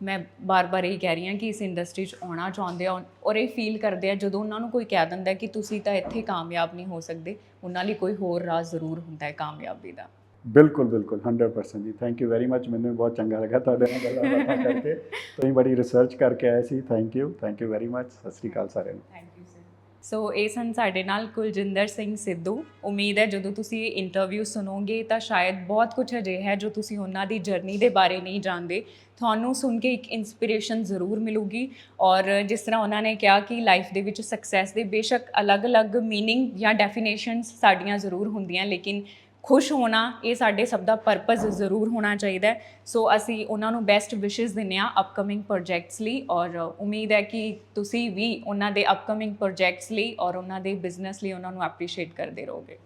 ਮੈਂ ਬਾਰ-ਬਾਰ ਇਹ ਕਹਿ ਰਹੀ ਹਾਂ ਕਿ ਇਸ ਇੰਡਸਟਰੀ 'ਚ ਆਉਣਾ ਚਾਹੁੰਦੇ ਆ ਔਰ ਇਹ ਫੀਲ ਕਰਦੇ ਆ ਜਦੋਂ ਉਹਨਾਂ ਨੂੰ ਕੋਈ ਕਹਿ ਦਿੰਦਾ ਕਿ ਤੁਸੀਂ ਤਾਂ ਇੱਥੇ ਕਾਮਯਾਬ ਨਹੀਂ ਹੋ ਸਕਦੇ, ਉਹਨਾਂ ਲਈ ਕੋਈ ਹੋਰ ਰਾਹ ਜ਼ਰੂਰ ਹੁੰਦਾ ਹੈ ਕਾਮਯਾਬੀ ਦਾ। ਬਿਲਕੁਲ ਬਿਲਕੁਲ 100% ਜੀ। ਥੈਂਕ ਯੂ ਵੈਰੀ ਮੱਚ। ਮੈਨੂੰ ਬਹੁਤ ਚੰਗਾ ਲੱਗਾ ਤੁਹਾਡੇ ਨਾਲ ਗੱਲਾਂ ਬਾਤਾਂ ਕਰਕੇ। ਤੁਸੀਂ ਬੜੀ ਰਿਸਰਚ ਕਰਕੇ ਆਏ ਸੀ। Thank you very much. ਸਤਿ ਸ਼੍ਰੀ ਅਕਾਲ ਸਾਰਿਆਂ ਨੂੰ। Thank you sir. ਸੋ ਇਹ ਸਨ ਸਾਡੇ ਨਾਲ ਕੁਲਜਿੰਦਰ ਸਿੰਘ ਸਿੱਧੂ। ਉਮੀਦ ਹੈ ਜਦੋਂ ਤੁਸੀਂ ਇਹ ਇੰਟਰਵਿਊ ਸੁਣੋਗੇ ਤਾਂ ਸ਼ਾਇਦ ਬਹੁਤ ਕੁਝ ਅਜਿਹਾ ਹੈ ਜੋ ਤੁਸੀਂ ਉਹਨਾਂ ਦੀ ਜਰਨੀ ਦੇ ਬਾਰੇ ਨਹੀਂ ਜਾਣਦੇ। ਤੁਹਾਨੂੰ ਸੁਣ ਕੇ ਇੱਕ ਇਨਸਪੀਰੇਸ਼ਨ ਜ਼ਰੂਰ ਮਿਲੂਗੀ। ਔਰ ਜਿਸ ਤਰ੍ਹਾਂ ਉਹਨਾਂ ਨੇ ਕਿਹਾ ਕਿ ਲਾਈਫ ਦੇ ਵਿੱਚ ਸਕਸੈਸ ਦੇ ਬੇਸ਼ੱਕ ਅਲੱਗ-ਅਲੱਗ ਮੀਨਿੰਗ ਜਾਂ ਡੈਫੀਨੇਸ਼ਨਸ ਸਾਡੀਆਂ ਜ਼ਰੂਰ ਹੁੰਦੀਆਂ, ਲੇਕਿਨ ਖੁਸ਼ ਹੋਣਾ ਇਹ ਸਾਡੇ ਸਭ ਦਾ ਪਰਪਸ ਜ਼ਰੂਰ ਹੋਣਾ ਚਾਹੀਦਾ। ਸੋ ਅਸੀਂ ਉਹਨਾਂ ਨੂੰ ਬੈਸਟ ਵਿਸ਼ੇਸ ਦਿੰਦੇ ਹਾਂ ਅਪਕਮਿੰਗ ਪ੍ਰੋਜੈਕਟਸ ਲਈ, ਔਰ ਉਮੀਦ ਹੈ ਕਿ ਤੁਸੀਂ ਵੀ ਉਹਨਾਂ ਦੇ ਅਪਕਮਿੰਗ ਪ੍ਰੋਜੈਕਟਸ ਲਈ ਔਰ ਉਹਨਾਂ ਦੇ ਬਿਜ਼ਨਸ ਲਈ ਉਹਨਾਂ ਨੂੰ ਐਪਰੀਸ਼ੀਏਟ ਕਰਦੇ ਰਹੋਗੇ।